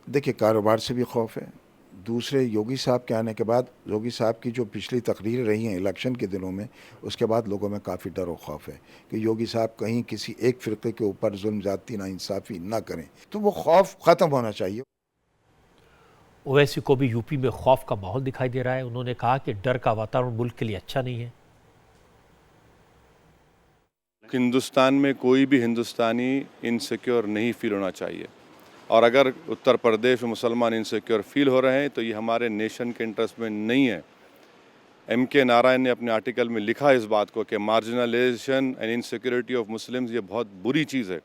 देखिए, कारोबार से भी खौफ है। दूसरे, योगी साहब के आने के बाद, योगी साहब की जो पिछली तकरीरें रही हैं इलेक्शन के दिनों में, उसके बाद लोगों में काफ़ी डर और खौफ है कि योगी साहब कहीं किसी एक फ़िरक़े के ऊपर जुल्म, ज़्यादती, नाइंसाफ़ी ना करें। तो वो खौफ ख़त्म होना चाहिए। ओवैसी को भी यूपी में खौफ का माहौल दिखाई दे रहा है। उन्होंने कहा कि डर का वातावरण मुल्क के लिए अच्छा नहीं है। हिंदुस्तान में कोई भी हिंदुस्तानी इनसिक्योर नहीं फील होना चाहिए, और अगर उत्तर प्रदेश में मुसलमान इनसिक्योर फील हो रहे हैं तो ये हमारे नेशन के इंटरेस्ट में नहीं है। M.K. नारायण ने अपने आर्टिकल में लिखा इस बात को कि marginalisation and insecurity of Muslims ये बहुत बुरी चीज़ है।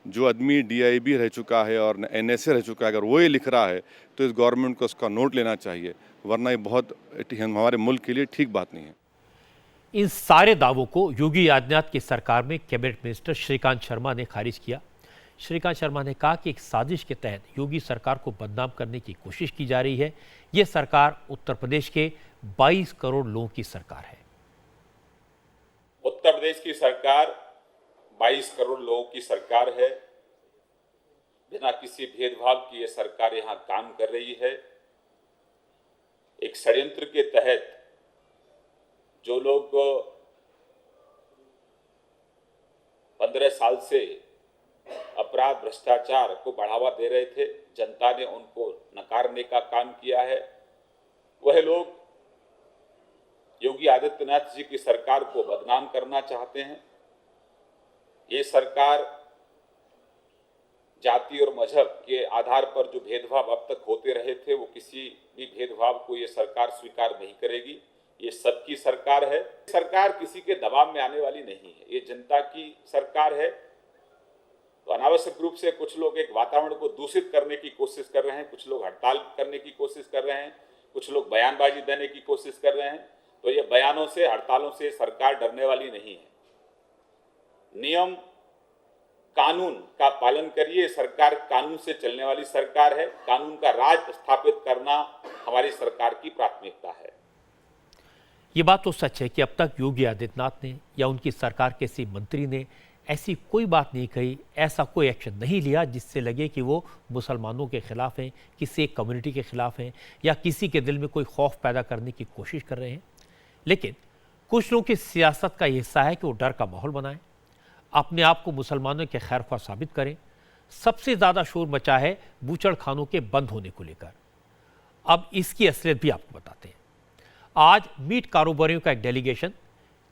जो आदमी DIB रह चुका है और NSA रह चुका है, अगर वो ये लिख रहा है तो इस गवर्नमेंट को उसका नोट लेना चाहिए, वरना ये बहुत हमारे मुल्क के लिए ठीक बात नहीं है। इन सारे दावों को योगी आदित्यनाथ की सरकार में कैबिनेट मिनिस्टर श्रीकांत शर्मा ने खारिज किया। श्रीकांत शर्मा ने कहा कि एक साजिश के तहत योगी सरकार को बदनाम करने की कोशिश की जा रही है। ये सरकार उत्तर प्रदेश के 22 करोड़ लोगों की सरकार है। उत्तर प्रदेश की सरकार 22 करोड़ लोगों की सरकार है। बिना किसी भेदभाव की ये सरकार यहाँ काम कर रही है। एक षड्यंत्र के तहत जो लोग 15 साल से अपराध, भ्रष्टाचार को बढ़ावा दे रहे थे, जनता ने उनको नकारने का काम किया है। वह लोग योगी आदित्यनाथ जी की सरकार को बदनाम करना चाहते हैं। ये सरकार जाति और मजहब के आधार पर जो भेदभाव अब तक होते रहे थे, वो किसी भी भेदभाव को ये सरकार स्वीकार नहीं करेगी। ये सबकी सरकार है। सरकार किसी के दबाव में आने वाली नहीं है। ये जनता की सरकार है। तो अनावश्यक रूप से कुछ लोग एक वातावरण को दूषित करने की कोशिश कर रहे हैं, कुछ लोग हड़ताल करने की कोशिश कर रहे हैं, कुछ लोग बयानबाजी देने की कोशिश कर रहे हैं। तो ये बयानों से, हड़तालों से सरकार डरने वाली नहीं है। नियम कानून का पालन करिए। सरकार कानून से चलने वाली सरकार है। कानून का राज स्थापित करना हमारी सरकार की प्राथमिकता है। ये बात तो सच है कि अब तक योगी आदित्यनाथ ने या उनकी सरकार के किसी मंत्री ने ऐसी कोई बात नहीं कही, ऐसा कोई एक्शन नहीं लिया जिससे लगे कि वो मुसलमानों के खिलाफ हैं, किसी एक कम्युनिटी के खिलाफ हैं, या किसी के दिल में कोई खौफ पैदा करने की कोशिश कर रहे हैं। लेकिन कुछ लोगों की सियासत का हिस्सा है कि वो डर का माहौल बनाएं, अपने आप को मुसलमानों के खैरख्वाह साबित करें। सबसे ज़्यादा शोर मचा है बूचड़ खानों के बंद होने को लेकर। अब इसकी असलियत भी आपको बताते हैं। आज मीट कारोबारियों का एक delegation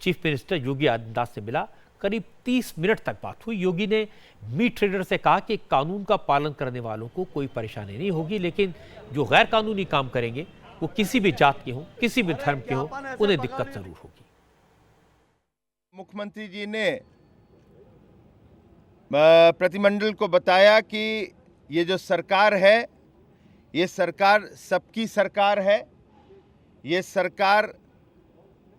chief minister Yogi Adityanath से मिला। करीब 30 मिनट तक बात हुई। योगी ने मीट ट्रेडर से कहा कि कानून का पालन करने वालों को कोई परेशानी नहीं होगी, लेकिन जो गैर कानूनी काम करेंगे वो किसी भी जात के हों, किसी भी धर्म के हों, उन्हें दिक्कत जरूर होगी। मुख्यमंत्री जी ने प्रतिमंडल को बताया कि ये जो सरकार है, ये सरकार सबकी सरकार है। ये सरकार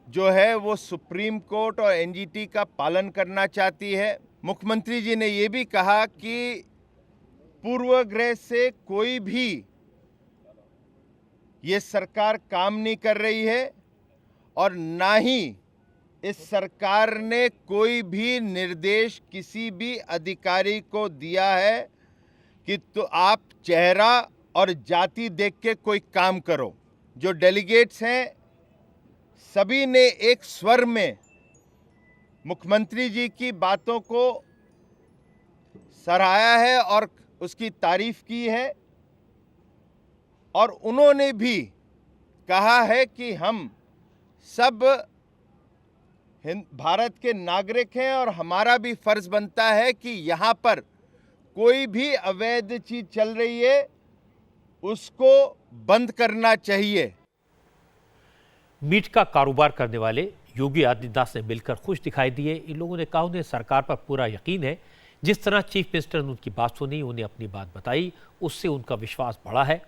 जो है वो सुप्रीम कोर्ट और NGT का पालन करना चाहती है। मुख्यमंत्री जी ने ये भी कहा कि पूर्वाग्रह से कोई भी ये सरकार काम नहीं कर रही है, और ना ही इस सरकार ने कोई भी निर्देश किसी भी अधिकारी को दिया है कि तो आप चेहरा और जाति देख के कोई काम करो। जो डेलीगेट्स हैं सभी ने एक स्वर में मुख्यमंत्री जी की बातों को सराहा है और उसकी तारीफ की है, और उन्होंने भी कहा है कि हम सब भारत के नागरिक हैं और हमारा भी फर्ज बनता है कि यहाँ पर कोई भी अवैध चीज चल रही है उसको बंद करना चाहिए। मीट का कारोबार करने वाले योगी आदित्यनाथ ने मिलकर खुश दिखाई दिए। इन लोगों ने कहा उन्हें सरकार पर पूरा यकीन है। जिस तरह चीफ मिनिस्टर ने उनकी बात सुनी, उन्हें अपनी बात बताई, उससे उनका विश्वास बढ़ा है।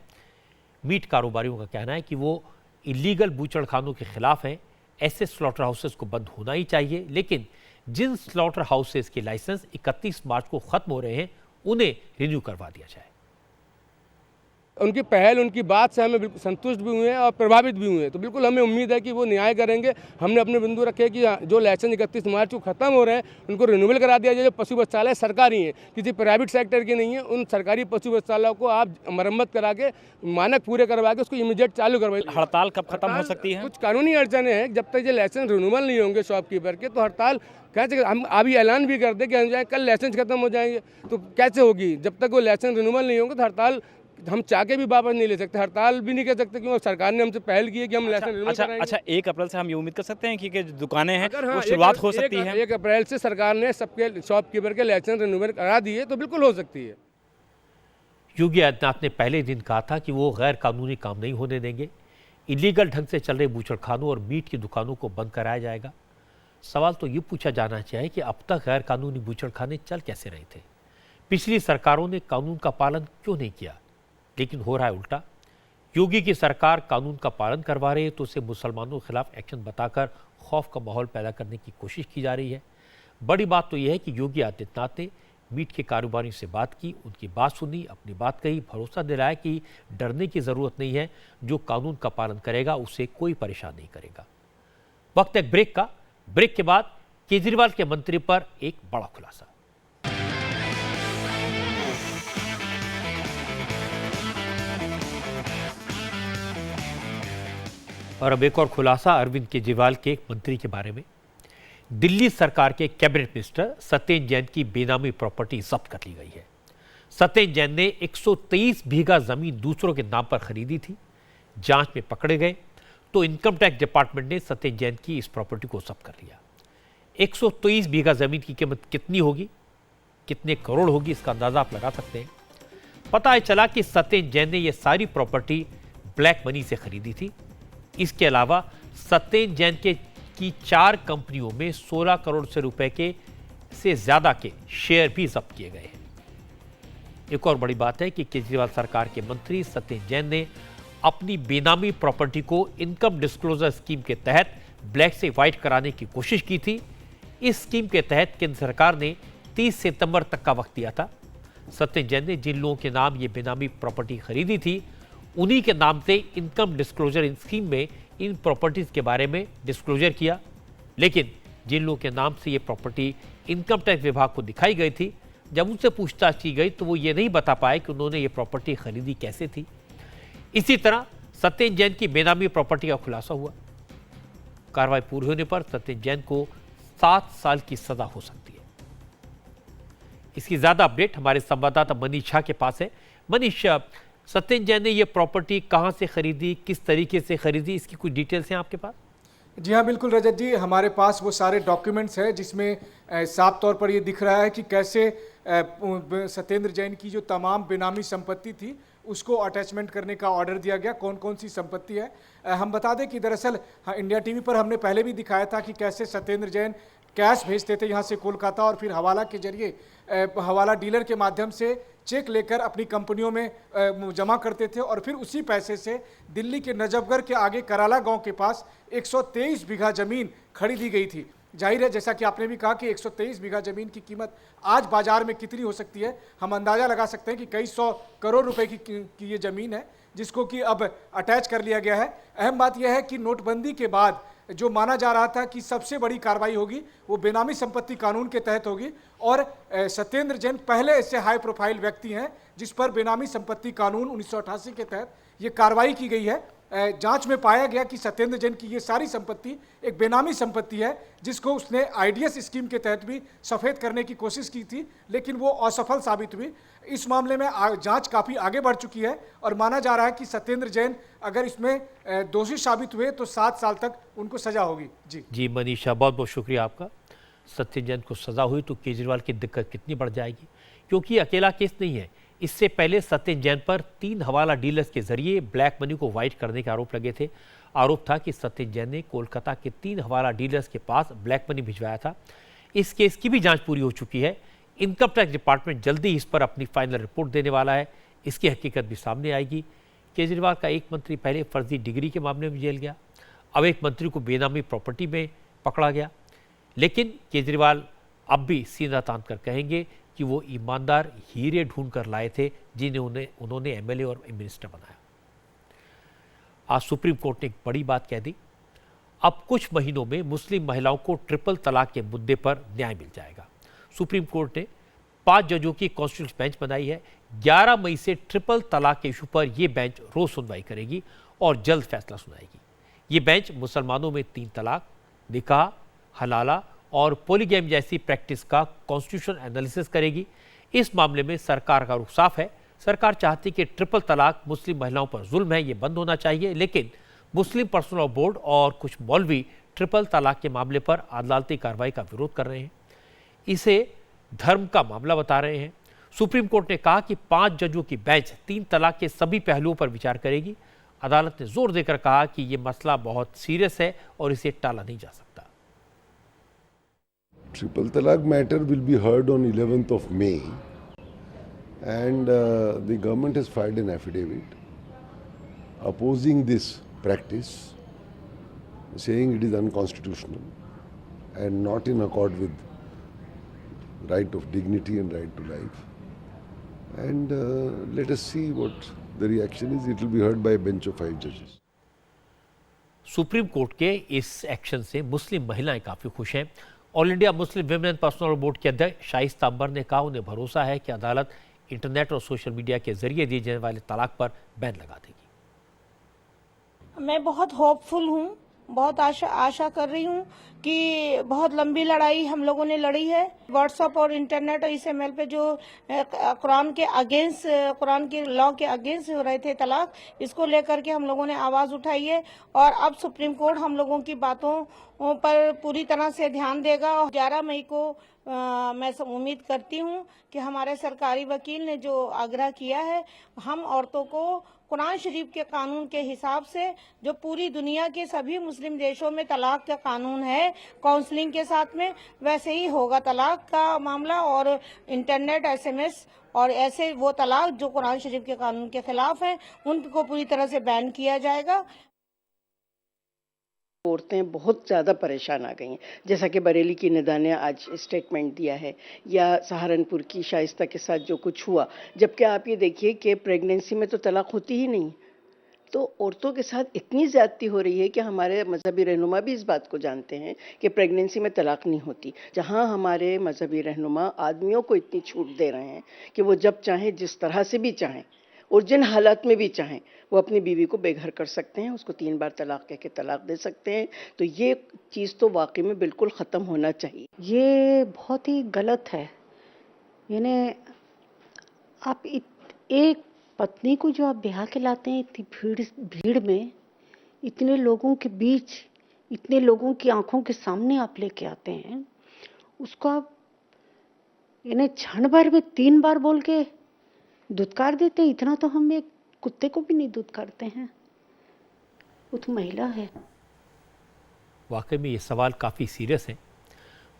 मीट कारोबारियों का कहना है कि वो इलीगल बूचड़खानों के खिलाफ हैं। ऐसे स्लॉटर हाउसेस को बंद होना ही चाहिए, लेकिन जिन स्लॉटर हाउसेस के लाइसेंस 31 मार्च को खत्म हो रहे हैं उन्हें रिन्यू करवा दिया जाए। उनकी पहल, उनकी बात से हमें बिल्कुल संतुष्ट भी हुए हैं और प्रभावित भी हुए हैं। तो बिल्कुल हमें उम्मीद है कि वो न्याय करेंगे। हमने अपने बिंदु रखे कि जो लाइसेंस 31 मार्च को खत्म हो रहे हैं उनको रिन्यूअल करा दिया जाए। जो पशु वस्त्रालय सरकारी हैं, किसी प्राइवेट सेक्टर के नहीं है, उन सरकारी पशु वस्त्रालयों को आप मरम्मत करा के मानक पूरे करवा के उसको इमीडिएट चालू करवाइए। हड़ताल कब खत्म हो सकती है? कुछ कानूनी अड़चने हैं। जब तक ये लाइसेंस रिन्यूअल नहीं होंगे शॉपकीपर के, तो हड़ताल कैसे? हम अभी ऐलान भी कर दें कि हम जाए कल लाइसेंस खत्म हो जाएंगे, तो कैसे होगी? जब तक वो लाइसेंस रिन्यूअल नहीं होंगे तो हड़ताल हम चाह के भी वापस नहीं ले सकते, हड़ताल भी नहीं कर सकते, क्योंकि सरकार ने हमसे पहल की है कि हम लाइसेंस रिन्यू कराएंगे। अच्छा, 1 अप्रैल से हम ये उम्मीद कर सकते हैं कि दुकानें हैं वो शुरुआत हो सकती है? 1 अप्रैल से सरकार ने सबके शॉपकीपर के लाइसेंस रिन्यूअल करा दिए, तो बिल्कुल हो सकती है। योगी आदित्यनाथ ने पहले दिन कहा था कि वो गैर कानूनी काम नहीं होने देंगे। इलीगल ढंग से चल रहे बूचड़खानों और मीट की दुकानों को बंद कराया जाएगा। सवाल तो ये पूछा जाना चाहिए कि अब तक गैर कानूनी बूचड़खाने चल कैसे रहे थे? पिछली सरकारों ने कानून का पालन क्यों नहीं किया? लेकिन हो रहा है उल्टा। योगी की सरकार कानून का पालन करवा रही है तो उसे मुसलमानों के खिलाफ एक्शन बताकर खौफ का माहौल पैदा करने की कोशिश की जा रही है। बड़ी बात तो यह है कि योगी आदित्यनाथ ने मीट के कारोबारियों से बात की, उनकी बात सुनी, अपनी बात कही, भरोसा दिलाया कि डरने की ज़रूरत नहीं है, जो कानून का पालन करेगा उसे कोई परेशान नहीं करेगा। वक्त एक ब्रेक का। ब्रेक के बाद केजरीवाल के मंत्री पर एक बड़ा खुलासा। और अब एक और खुलासा अरविंद केजरीवाल के एक मंत्री के बारे में। दिल्ली सरकार के कैबिनेट मिनिस्टर सत्येंद्र जैन की बेनामी प्रॉपर्टी जब्त कर ली गई है। सत्येंद्र जैन ने 123 बीघा जमीन दूसरों के नाम पर खरीदी थी। जांच में पकड़े गए तो इनकम टैक्स डिपार्टमेंट ने सत्येंद्र जैन की इस प्रॉपर्टी को जब्त कर लिया। 123 बीघा जमीन की कीमत कितनी होगी, कितने करोड़ होगी, इसका अंदाजा आप लगा सकते हैं। पता चला कि सत्येंद्र जैन ने यह सारी प्रॉपर्टी ब्लैक मनी से खरीदी थी। इसके अलावा सत्येंद्र जैन की 4 कंपनियों में 16 करोड़ से रुपए से ज्यादा के शेयर भी जब्त किए गए हैं। एक और बड़ी बात है कि केजरीवाल सरकार के मंत्री सत्येंद्र जैन ने अपनी बेनामी प्रॉपर्टी को इनकम डिस्क्लोजर स्कीम के तहत ब्लैक से व्हाइट कराने की कोशिश की थी। इस स्कीम के तहत केंद्र सरकार ने 30 सितंबर तक का वक्त दिया था। सत्येंद्र जैन ने जिन लोगों के नाम ये बेनामी प्रॉपर्टी खरीदी थी, उन्हीं के नाम से इनकम डिस्क्लोजर स्कीम में इन प्रॉपर्टीज के बारे में डिस्क्लोजर किया। लेकिन जिन लोगों के नाम से ये प्रॉपर्टी इनकम टैक्स विभाग को दिखाई गई थी, जब उनसे पूछताछ की गई तो वो ये नहीं बता पाए कि उन्होंने ये प्रॉपर्टी खरीदी कैसे थी। इसी तरह सत्येंद्र जैन की बेनामी प्रॉपर्टी का खुलासा हुआ। कार्रवाई पूरी होने पर सत्येंद्र जैन को 7 साल की सजा हो सकती है। इसकी ज्यादा अपडेट हमारे संवाददाता मनीष झा के पास है। मनीष, सत्येंद्र जैन ने यह प्रॉपर्टी कहां से खरीदी, किस तरीके से खरीदी, इसकी कुछ डिटेल्स हैं आपके पास? जी हाँ, बिल्कुल रजत जी, हमारे पास वो सारे डॉक्यूमेंट्स हैं जिसमें साफ तौर पर ये दिख रहा है कि कैसे सत्येंद्र जैन की जो तमाम बेनामी संपत्ति थी उसको अटैचमेंट करने का ऑर्डर दिया गया, कौन कौन सी संपत्ति है। हम बता दें कि दरअसल इंडिया टीवी पर हमने पहले भी दिखाया था कि कैसे सत्येंद्र जैन कैश भेजते थे यहाँ से कोलकाता और फिर हवाला के जरिए हवाला डीलर के माध्यम से चेक लेकर अपनी कंपनियों में जमा करते थे और फिर उसी पैसे से दिल्ली के नजफगढ़ के आगे कराला गांव के पास 123 बीघा जमीन खरीदी गई थी। जाहिर है, जैसा कि आपने भी कहा कि 123 बीघा जमीन की कीमत आज बाजार में कितनी हो सकती है, हम अंदाजा लगा सकते हैं कि कई 100 करोड़ रुपए की ये जमीन है जिसको कि अब अटैच कर लिया गया है। अहम बात यह है कि नोटबंदी के बाद जो माना जा रहा था कि सबसे बड़ी कार्रवाई होगी वो बेनामी संपत्ति कानून के तहत होगी और सत्येंद्र जैन पहले ऐसे हाई प्रोफाइल व्यक्ति हैं जिस पर बेनामी संपत्ति कानून 1988 के तहत ये कार्रवाई की गई है। जांच में पाया गया कि सत्येंद्र जैन की ये सारी संपत्ति एक बेनामी संपत्ति है जिसको उसने आईडीएस स्कीम के तहत भी सफ़ेद करने की कोशिश की थी, लेकिन वो असफल साबित हुई। इस मामले में जांच काफ़ी आगे बढ़ चुकी है और माना जा रहा है कि सत्येंद्र जैन अगर इसमें दोषी साबित हुए तो 7 साल तक उनको सजा होगी। जी मनीषा, बहुत बहुत शुक्रिया आपका। सत्येंद्र जैन को सजा हुई तो केजरीवाल की दिक्कत कितनी बढ़ जाएगी, क्योंकि अकेला केस नहीं है, इससे पहले सत्येंद्र जैन पर 3 हवाला डीलर्स के जरिए ब्लैक मनी को व्हाइट करने के आरोप लगे थे। आरोप था कि सत्येंद्र जैन ने कोलकाता के 3 हवाला डीलर्स के पास ब्लैक मनी भिजवाया था। इस केस की भी जांच पूरी हो चुकी है। इनकम टैक्स डिपार्टमेंट जल्दी इस पर अपनी फाइनल रिपोर्ट देने वाला है। इसकी हकीकत भी सामने आएगी। केजरीवाल का एक मंत्री पहले फर्जी डिग्री के मामले में जेल गया, अब एक मंत्री को बेनामी प्रॉपर्टी में पकड़ा गया। लेकिन केजरीवाल अब भी सीना तान कर कहेंगे कि वो ईमानदार हीरे ढूंढ कर लाए थे जिन्हें उन्होंने एमएलए और मिनिस्टर बनाया। आज सुप्रीम कोर्ट ने एक बड़ी बात कह दी। अब कुछ महीनों में मुस्लिम महिलाओं को ट्रिपल तलाक के मुद्दे पर न्याय मिल जाएगा। सुप्रीम कोर्ट ने 5 जजों की कॉन्स्टिट्यूशन बेंच बनाई है। 11 मई से ट्रिपल तलाक के इशू पर यह बेंच रोज सुनवाई करेगी और जल्द फैसला सुनाएगी। ये बेंच मुसलमानों में 3 तलाक, निकाह, हलाला और पॉलीगैम जैसी प्रैक्टिस का कॉन्स्टिट्यूशन एनालिसिस करेगी। इस मामले में सरकार का रुख साफ है। सरकार चाहती कि ट्रिपल तलाक मुस्लिम महिलाओं पर जुल्म है, ये बंद होना चाहिए। लेकिन मुस्लिम पर्सनल लॉ बोर्ड और कुछ मौलवी ट्रिपल तलाक के मामले पर अदालती कार्रवाई का विरोध कर रहे हैं। इसे धर्म का मामला बता रहे हैं। सुप्रीम कोर्ट ने कहा कि 5 जजों की बेंच 3 तलाक के सभी पहलुओं पर विचार करेगी। अदालत ने जोर देकर कहा कि यह मसला बहुत सीरियस है और इसे टाला नहीं जा सकता। Triple talaq matter will be heard on 11th of May, and the government has filed an affidavit opposing this practice, saying it is unconstitutional and not in accord with right of dignity and right to life. And let us see what the reaction is. It will be heard by a bench of 5 judges. Supreme court के इस action से मुस्लिम महिलाएं काफी खुश हैं। All India Muslim women and personal law board के अध्यक्ष शाइस्ता अंबर ने कहा उन्हें भरोसा है कि अदालत इंटरनेट और सोशल मीडिया के जरिए दिए जाने वाले तलाक पर बैन लगा देगी। मैं बहुत होपफुल हूँ, बहुत आशा कर रही हूँ कि बहुत लंबी लड़ाई हम लोगों ने लड़ी है। व्हाट्सएप और इंटरनेट और इस एमएल पे जो कुरान के लॉ के अगेंस्ट हो रहे थे तलाक, इसको लेकर के हम लोगों ने आवाज उठाई है और अब सुप्रीम कोर्ट हम लोगों की बातों पर पूरी तरह से ध्यान देगा। और 11 मई को मैं उम्मीद करती हूँ कि हमारे सरकारी वकील ने जो आग्रह किया है, हम औरतों को कुरान शरीफ के कानून के हिसाब से जो पूरी दुनिया के सभी मुस्लिम देशों में तलाक का कानून है काउंसलिंग के साथ में, वैसे ही होगा तलाक का मामला। और इंटरनेट, एसएमएस और ऐसे वो तलाक जो कुरान शरीफ के कानून के खिलाफ हैं, उनको पूरी तरह से बैन किया जाएगा। औरतें बहुत ज़्यादा परेशान आ गई हैं, जैसा कि बरेली की निदा ने आज स्टेटमेंट दिया है, या सहारनपुर की शाइस्ता के साथ जो कुछ हुआ। जबकि आप ये देखिए कि प्रेगनेंसी में तो तलाक होती ही नहीं, तो औरतों के साथ इतनी ज़्यादती हो रही है कि हमारे मजहबी रहनुमा भी इस बात को जानते हैं कि प्रेगनेंसी में तलाक नहीं होती। जहाँ हमारे मजहबी रहनुमा आदमियों को इतनी छूट दे रहे हैं कि वो जब चाहें, जिस तरह से भी चाहें और जिन हालात में भी चाहें, वो अपनी बीवी को बेघर कर सकते हैं, उसको 3 बार तलाक कह के तलाक दे सकते हैं। तो ये चीज़ तो वाकई में बिल्कुल ख़त्म होना चाहिए। ये बहुत ही गलत है। यानी आप एक पत्नी को जो आप ब्याह के लाते हैं इतनी भीड़ में, इतने लोगों के बीच, इतने लोगों की आंखों के सामने आप लेके आते हैं, उसको आप यानी क्षण भर में 3 बार बोल के धुतकार देते हैं। इतना तो हम एक कुत्ते को भी नहीं धुतकारते हैं, वो तो महिला है। वाकई में ये सवाल काफ़ी सीरियस है।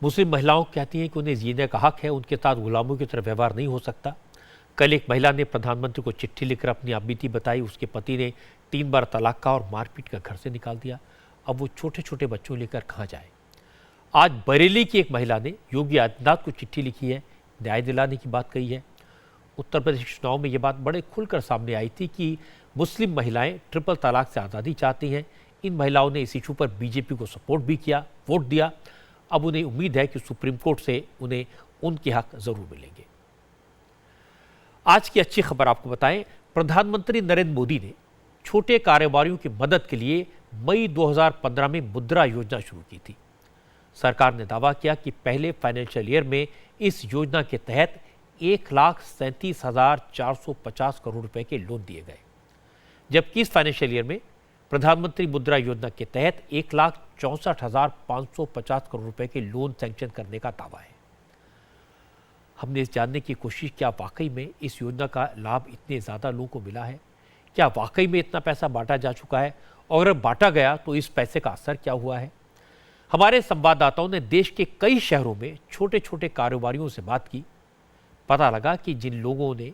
मुस्लिम महिलाओं कहती हैं कि उन्हें जीने का हक है, उनके साथ गुलामों की तरह व्यवहार नहीं हो सकता। कल एक महिला ने प्रधानमंत्री को चिट्ठी लिखकर अपनी आपबीती बताई। उसके पति ने 3 बार तलाक का और मारपीट कर घर से निकाल दिया। अब वो छोटे छोटे बच्चों लेकर कहाँ जाए। आज बरेली की एक महिला ने योगी आदित्यनाथ को चिट्ठी लिखी है, न्याय दिलाने की बात कही है। उत्तर प्रदेश चुनाव में ये बात बड़े खुलकर सामने आई थी कि मुस्लिम महिलाएं ट्रिपल तलाक से आज़ादी चाहती हैं। इन महिलाओं ने इस इशू पर बीजेपी को सपोर्ट भी किया, वोट दिया। अब उन्हें उम्मीद है कि सुप्रीम कोर्ट से उन्हें उनके हक जरूर मिलेंगे। आज की अच्छी खबर आपको बताएं, प्रधानमंत्री नरेंद्र मोदी ने छोटे कारोबारियों की मदद के लिए मई 2015 में मुद्रा योजना शुरू की थी। सरकार ने दावा किया कि पहले फाइनेंशियल ईयर में इस योजना के तहत 1,37,450 करोड़ रुपए के लोन दिए गए, जबकि इस फाइनेंशियल ईयर में प्रधानमंत्री मुद्रा योजना के तहत 1,64,550 करोड़ रुपए के लोन सैंक्शन करने का दावा है। हमने इस जानने की कोशिश किया वाकई में इस योजना का लाभ इतने ज़्यादा लोगों को मिला है, क्या वाकई में इतना पैसा बांटा जा चुका है, और अगर बांटा गया तो इस पैसे का असर क्या हुआ है। हमारे संवाददाताओं ने देश के कई शहरों में छोटे छोटे कारोबारियों से बात की। पता लगा कि जिन लोगों ने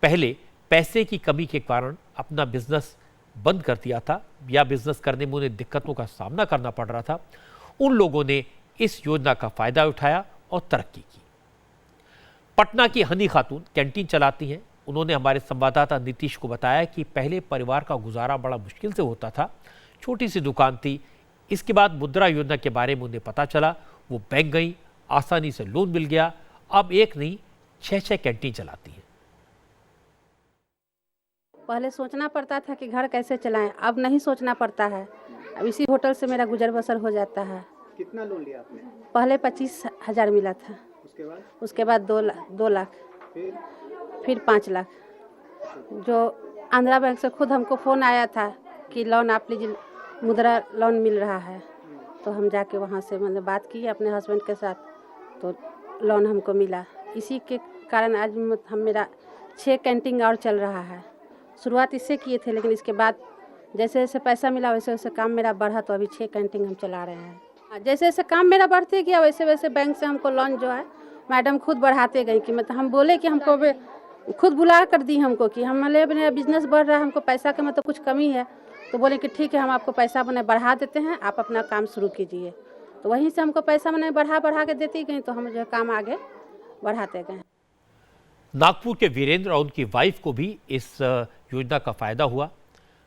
पहले पैसे की कमी के कारण अपना बिजनेस बंद कर दिया था या बिजनेस करने में उन्हें दिक्कतों का सामना करना पड़ रहा था, उन लोगों ने इस योजना का फायदा उठाया और तरक्की की। पटना की हनी खातून कैंटीन चलाती हैं। उन्होंने हमारे संवाददाता नीतीश को बताया कि पहले परिवार का गुजारा बड़ा मुश्किल से होता था, छोटी सी दुकान थी। इसके बाद मुद्रा योजना के बारे में उन्हें पता चला, वो बैंक गई, आसानी से लोन मिल गया। अब एक नहीं 6 कैंटीन चलाती हैं। पहले सोचना पड़ता था कि घर कैसे चलाएं, अब नहीं सोचना पड़ता है। अब इसी होटल से मेरा गुजर बसर हो जाता है। कितना लोन लिया आपने? पहले 25,000 मिला था, उसके बाद 2 लाख, फिर 5 लाख। जो आंध्रा बैंक से खुद हमको फ़ोन आया था कि लोन आप लीजिए, मुद्रा लोन मिल रहा है, तो हम जाके वहाँ से मैंने बात की अपने हस्बैंड के साथ, तो लोन हमको मिला। इसी के कारण आज हम मेरा 6 कैंटीन और चल रहा है। शुरुआत इससे किए थे, लेकिन इसके बाद जैसे जैसे पैसा मिला वैसे वैसे काम मेरा बढ़ा, तो अभी 6 कैंटीन हम चला रहे हैं। जैसे जैसे काम मेरा बढ़ते गया वैसे वैसे बैंक से हमको लोन जो है मैडम खुद बढ़ाते गई कि मतलब हम बोले कि हमको खुद बुला कर दी हमको कि हमारे मेरा बिजनेस बढ़ रहा है, हमको पैसा के मतलब कुछ कमी है, तो बोले कि ठीक है हम आपको पैसा बने बढ़ा देते हैं, आप अपना काम शुरू कीजिए। तो वहीं से हमको पैसा बने बढ़ा के देती गई, तो हम जो है काम आगे बढ़ाते गए। नागपुर के वीरेंद्र और उनकी वाइफ को भी इस योजना का फायदा हुआ।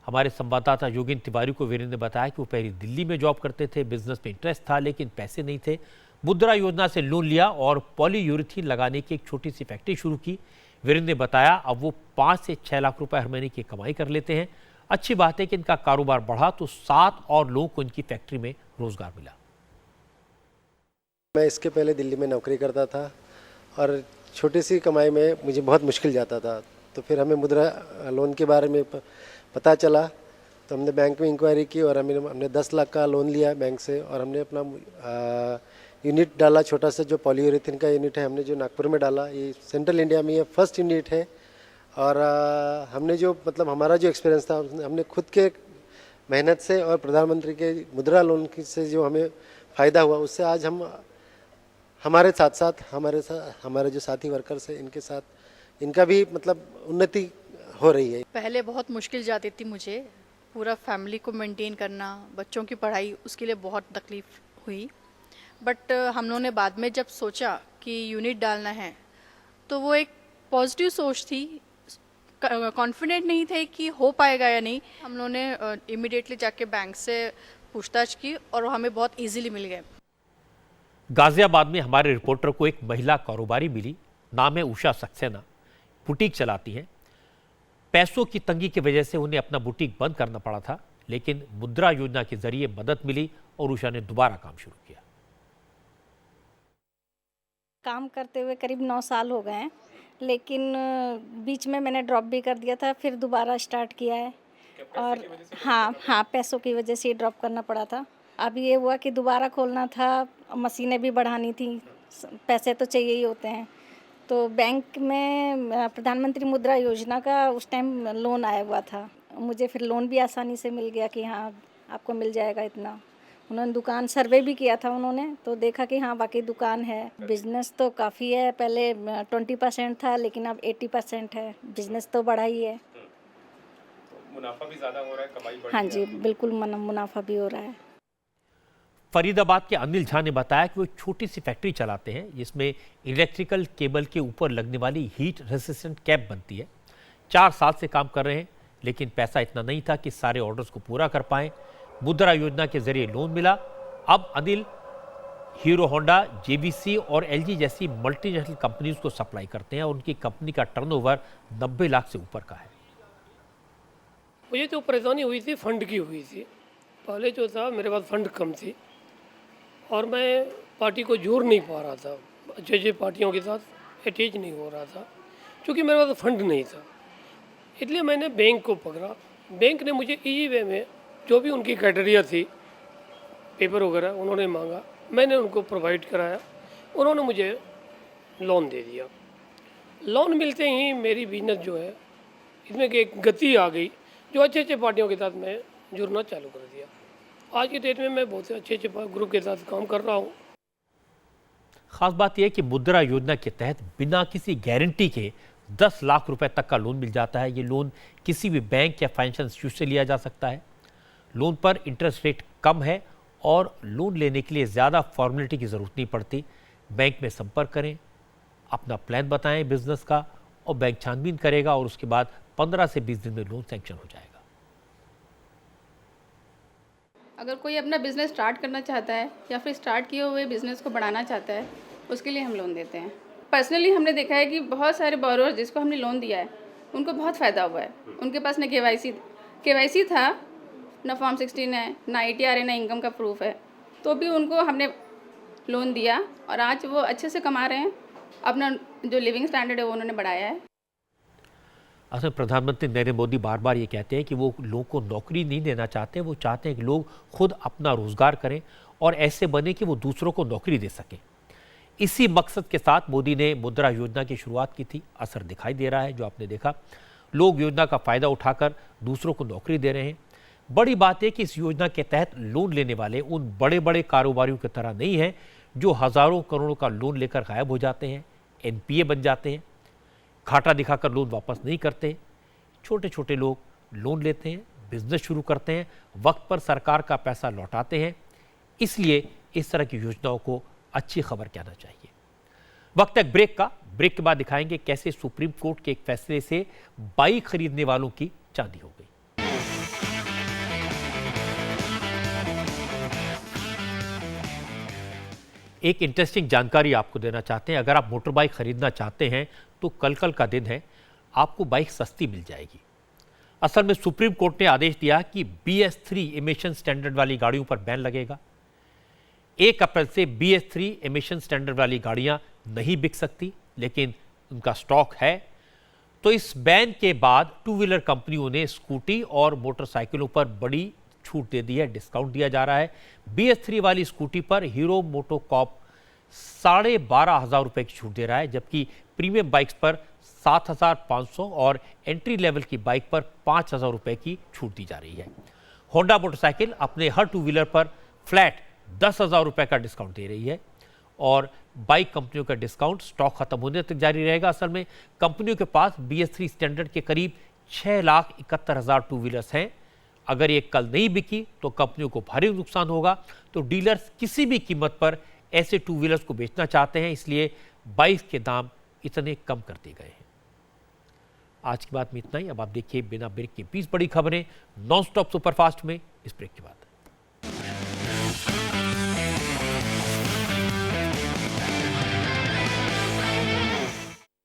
हमारे संवाददाता योगिन तिवारी को वीरेंद्र ने बताया कि वो पहले दिल्ली में जॉब करते थे, बिजनेस में इंटरेस्ट था लेकिन पैसे नहीं थे। मुद्रा योजना से लोन लिया और पॉलीयूरेथीन लगाने की एक छोटी सी फैक्ट्री शुरू की। वीरेंद्र ने बताया अब वो 5 से 6 लाख रुपए हर महीने की कमाई कर लेते हैं। अच्छी बात है कि इनका कारोबार बढ़ा तो 7 और लोगों को इनकी फैक्ट्री में रोजगार मिला। मैं इसके पहले दिल्ली में नौकरी करता था और छोटी सी कमाई में मुझे बहुत मुश्किल जाता था, तो फिर हमें मुद्रा लोन के बारे में पता चला, तो हमने बैंक में इंक्वायरी की और हमने 10 लाख का लोन लिया बैंक से, और हमने अपना यूनिट डाला, छोटा सा जो पॉलीयूरेथीन का यूनिट है हमने जो नागपुर में डाला। ये सेंट्रल इंडिया में ये फर्स्ट यूनिट है। और हमने जो मतलब हमारा जो एक्सपीरियंस था हमने खुद के मेहनत से और प्रधानमंत्री के मुद्रा लोन से जो हमें फ़ायदा हुआ, उससे आज हम हमारे साथ साथ हमारे जो साथी वर्कर्स हैं इनके साथ इनका भी मतलब उन्नति हो रही है। पहले बहुत मुश्किल जाती थी मुझे, पूरा फैमिली को मेंटेन करना, बच्चों की पढ़ाई, उसके लिए बहुत तकलीफ हुई। बट हम लोगों ने बाद में जब सोचा कि यूनिट डालना है, तो वो एक पॉजिटिव सोच थी, कॉन्फिडेंट नहीं थे कि हो पाएगा या नहीं। हम लोगों ने इमीडिएटली जाके बैंक से पूछताछ की और हमें बहुत इजीली मिल गए। गाजियाबाद में हमारे रिपोर्टर को एक महिला कारोबारी मिली, नाम है उषा सक्सेना, बुटीक चलाती हैं। पैसों की तंगी की वजह से उन्हें अपना बुटीक बंद करना पड़ा था, लेकिन मुद्रा योजना के जरिए मदद मिली और उषा ने दोबारा काम शुरू किया। काम करते हुए करीब 9 साल हो गए हैं, लेकिन बीच में मैंने ड्रॉप भी कर दिया था, फिर दोबारा स्टार्ट किया है। और हाँ, पैसों की वजह से ड्रॉप करना पड़ा था। अब ये हुआ कि दोबारा खोलना था, मशीनें भी बढ़ानी थी, पैसे तो चाहिए ही होते हैं। तो बैंक में प्रधानमंत्री मुद्रा योजना का उस टाइम लोन आया हुआ था, मुझे फिर लोन भी आसानी से मिल गया कि हाँ आपको मिल जाएगा इतना। उन्होंने दुकान सर्वे भी किया था उन्होंने, तो देखा कि हाँ वाकई दुकान है। बिजनेस तो काफ़ी है, पहले 20% था लेकिन अब 80% है। बिजनेस तो बढ़ा ही है। मुनाफा भी ज़्यादा हो रहा है, कमाई बढ़ रही है। हाँ जी, बिल्कुल मुनाफा भी हो रहा है। फरीदाबाद के अनिल झा ने बताया कि वो एक छोटी सी फैक्ट्री चलाते हैं जिसमें इलेक्ट्रिकल केबल के ऊपर लगने वाली हीट रेसिस्टेंट कैप बनती है। 4 साल से काम कर रहे हैं, लेकिन पैसा इतना नहीं था कि सारे ऑर्डर्स को पूरा कर पाएं। मुद्रा योजना के जरिए लोन मिला। अब अनिल हीरो होंडा, जेबीसी और एलजी जैसी मल्टीनेशनल कंपनीज को सप्लाई करते हैं और उनकी कंपनी का टर्नओवर 90 लाख से ऊपर का है। मुझे तो परेशानी हुई थी, फंड की हुई थी। पहले जो था मेरे पास फंड कम थी और मैं पार्टी को जोड़ नहीं पा रहा था, अच्छे पार्टियों के साथ अटैच नहीं हो रहा था, क्योंकि मेरे पास फंड नहीं था। इसलिए मैंने बैंक को पकड़ा। बैंक ने मुझे इजी वे में जो भी उनकी क्राइटेरिया थी, पेपर वगैरह उन्होंने मांगा, मैंने उनको प्रोवाइड कराया। उन्होंने मुझे लोन दे दिया। लोन मिलते ही मेरी बिजनेस जो है इसमें एक गति आ गई, जो अच्छे अच्छे पार्टियों के साथ मैं जुड़ना चालू कर दिया। आज की डेट में मैं बहुत से अच्छे अच्छे ग्रुप के साथ काम कर रहा हूँ। खास बात यह है कि मुद्रा योजना के तहत बिना किसी गारंटी के 10 लाख रुपए तक का लोन मिल जाता है। ये लोन किसी भी बैंक या फाइनेंशियल इंस्टीट्यूट से लिया जा सकता है। लोन पर इंटरेस्ट रेट कम है और लोन लेने के लिए ज़्यादा फॉर्मेलिटी की ज़रूरत नहीं पड़ती। बैंक में संपर्क करें, अपना प्लान बताएं बिजनेस का, और बैंक छानबीन करेगा और उसके बाद 15 से 20 दिन में लोन सैंक्शन हो जाएगा। अगर कोई अपना बिजनेस स्टार्ट करना चाहता है या फिर स्टार्ट किए हुए बिजनेस को बढ़ाना चाहता है, उसके लिए हम लोन देते हैं। पर्सनली हमने देखा है कि बहुत सारे बोरोअर जिसको हमने लोन दिया है उनको बहुत फ़ायदा हुआ है। उनके पास न केवाईसी था, ना फॉर्म 16 है, ना ITR है, ना इनकम का प्रूफ है, तो भी उनको हमने लोन दिया और आज वो अच्छे से कमा रहे हैं। अपना जो लिविंग स्टैंडर्ड है वो उन्होंने बढ़ाया है। असल प्रधानमंत्री नरेंद्र मोदी बार बार ये कहते हैं कि वो लोगों को नौकरी नहीं देना चाहते, वो चाहते हैं कि लोग खुद अपना रोजगार करें और ऐसे बने कि वो दूसरों को नौकरी दे सकें। इसी मकसद के साथ मोदी ने मुद्रा योजना की शुरुआत की थी। असर दिखाई दे रहा है, जो आपने देखा, लोग योजना का फ़ायदा उठाकर दूसरों को नौकरी दे रहे हैं। बड़ी बात है कि इस योजना के तहत लोन लेने वाले उन बड़े बड़े कारोबारियों की तरह नहीं हैं जो हज़ारों करोड़ों का लोन लेकर गायब हो जाते हैं, NPA बन जाते हैं, घाटा दिखाकर लोन वापस नहीं करते। छोटे छोटे लोग लोन लेते हैं, बिजनेस शुरू करते हैं, वक्त पर सरकार का पैसा लौटाते हैं। इसलिए इस तरह की योजनाओं को अच्छी खबर कहना चाहिए। वक्त है ब्रेक का। ब्रेक के बाद दिखाएंगे कैसे सुप्रीम कोर्ट के एक फैसले से बाइक खरीदने वालों की चांदी हो गई। एक इंटरेस्टिंग जानकारी आपको देना चाहते हैं। अगर आप मोटर बाइक खरीदना चाहते हैं तो कल का दिन है, आपको बाइक सस्ती मिल जाएगी। असल में सुप्रीम कोर्ट ने आदेश दिया कि BS3 एमिशन स्टैंडर्ड वाली गाड़ियों पर बैन लगेगा। 1 अप्रैल से BS3 एमिशन स्टैंडर्ड वाली गाड़ियां नहीं बिक सकती, लेकिन उनका स्टॉक है। तो इस बैन के बाद टू व्हीलर कंपनियों ने स्कूटी और मोटरसाइकिलों पर बड़ी छूट दे दी है, डिस्काउंट दिया जा रहा है। BS3 वाली स्कूटी पर हीरो मोटोकॉर्प 12,500 रुपए की छूट दे रहा है, जबकि प्रीमियम बाइक्स पर 7,500 और एंट्री लेवल की बाइक पर 5,000 रुपए की छूट दी जा रही है। होंडा मोटरसाइकिल अपने हर टू व्हीलर पर फ्लैट 10,000 रुपए का डिस्काउंट दे रही है और बाइक कंपनियों का डिस्काउंट स्टॉक खत्म होने तक जारी रहेगा। असल में कंपनियों के पास BS3 स्टैंडर्ड के करीब 6,71,000 टू व्हीलर्स हैं। अगर ये कल नहीं बिकी तो कंपनियों को भारी नुकसान होगा। तो डीलर्स किसी भी कीमत पर ऐसे टू व्हीलर्स को बेचना चाहते हैं, इसलिए बाइक के दाम इतने कम कर दिए गए हैं। आज की बात में इतना ही। अब आप देखिए बिना ब्रेक की 20 बड़ी खबरें नॉन स्टॉप सुपरफास्ट में इस ब्रेक के बाद।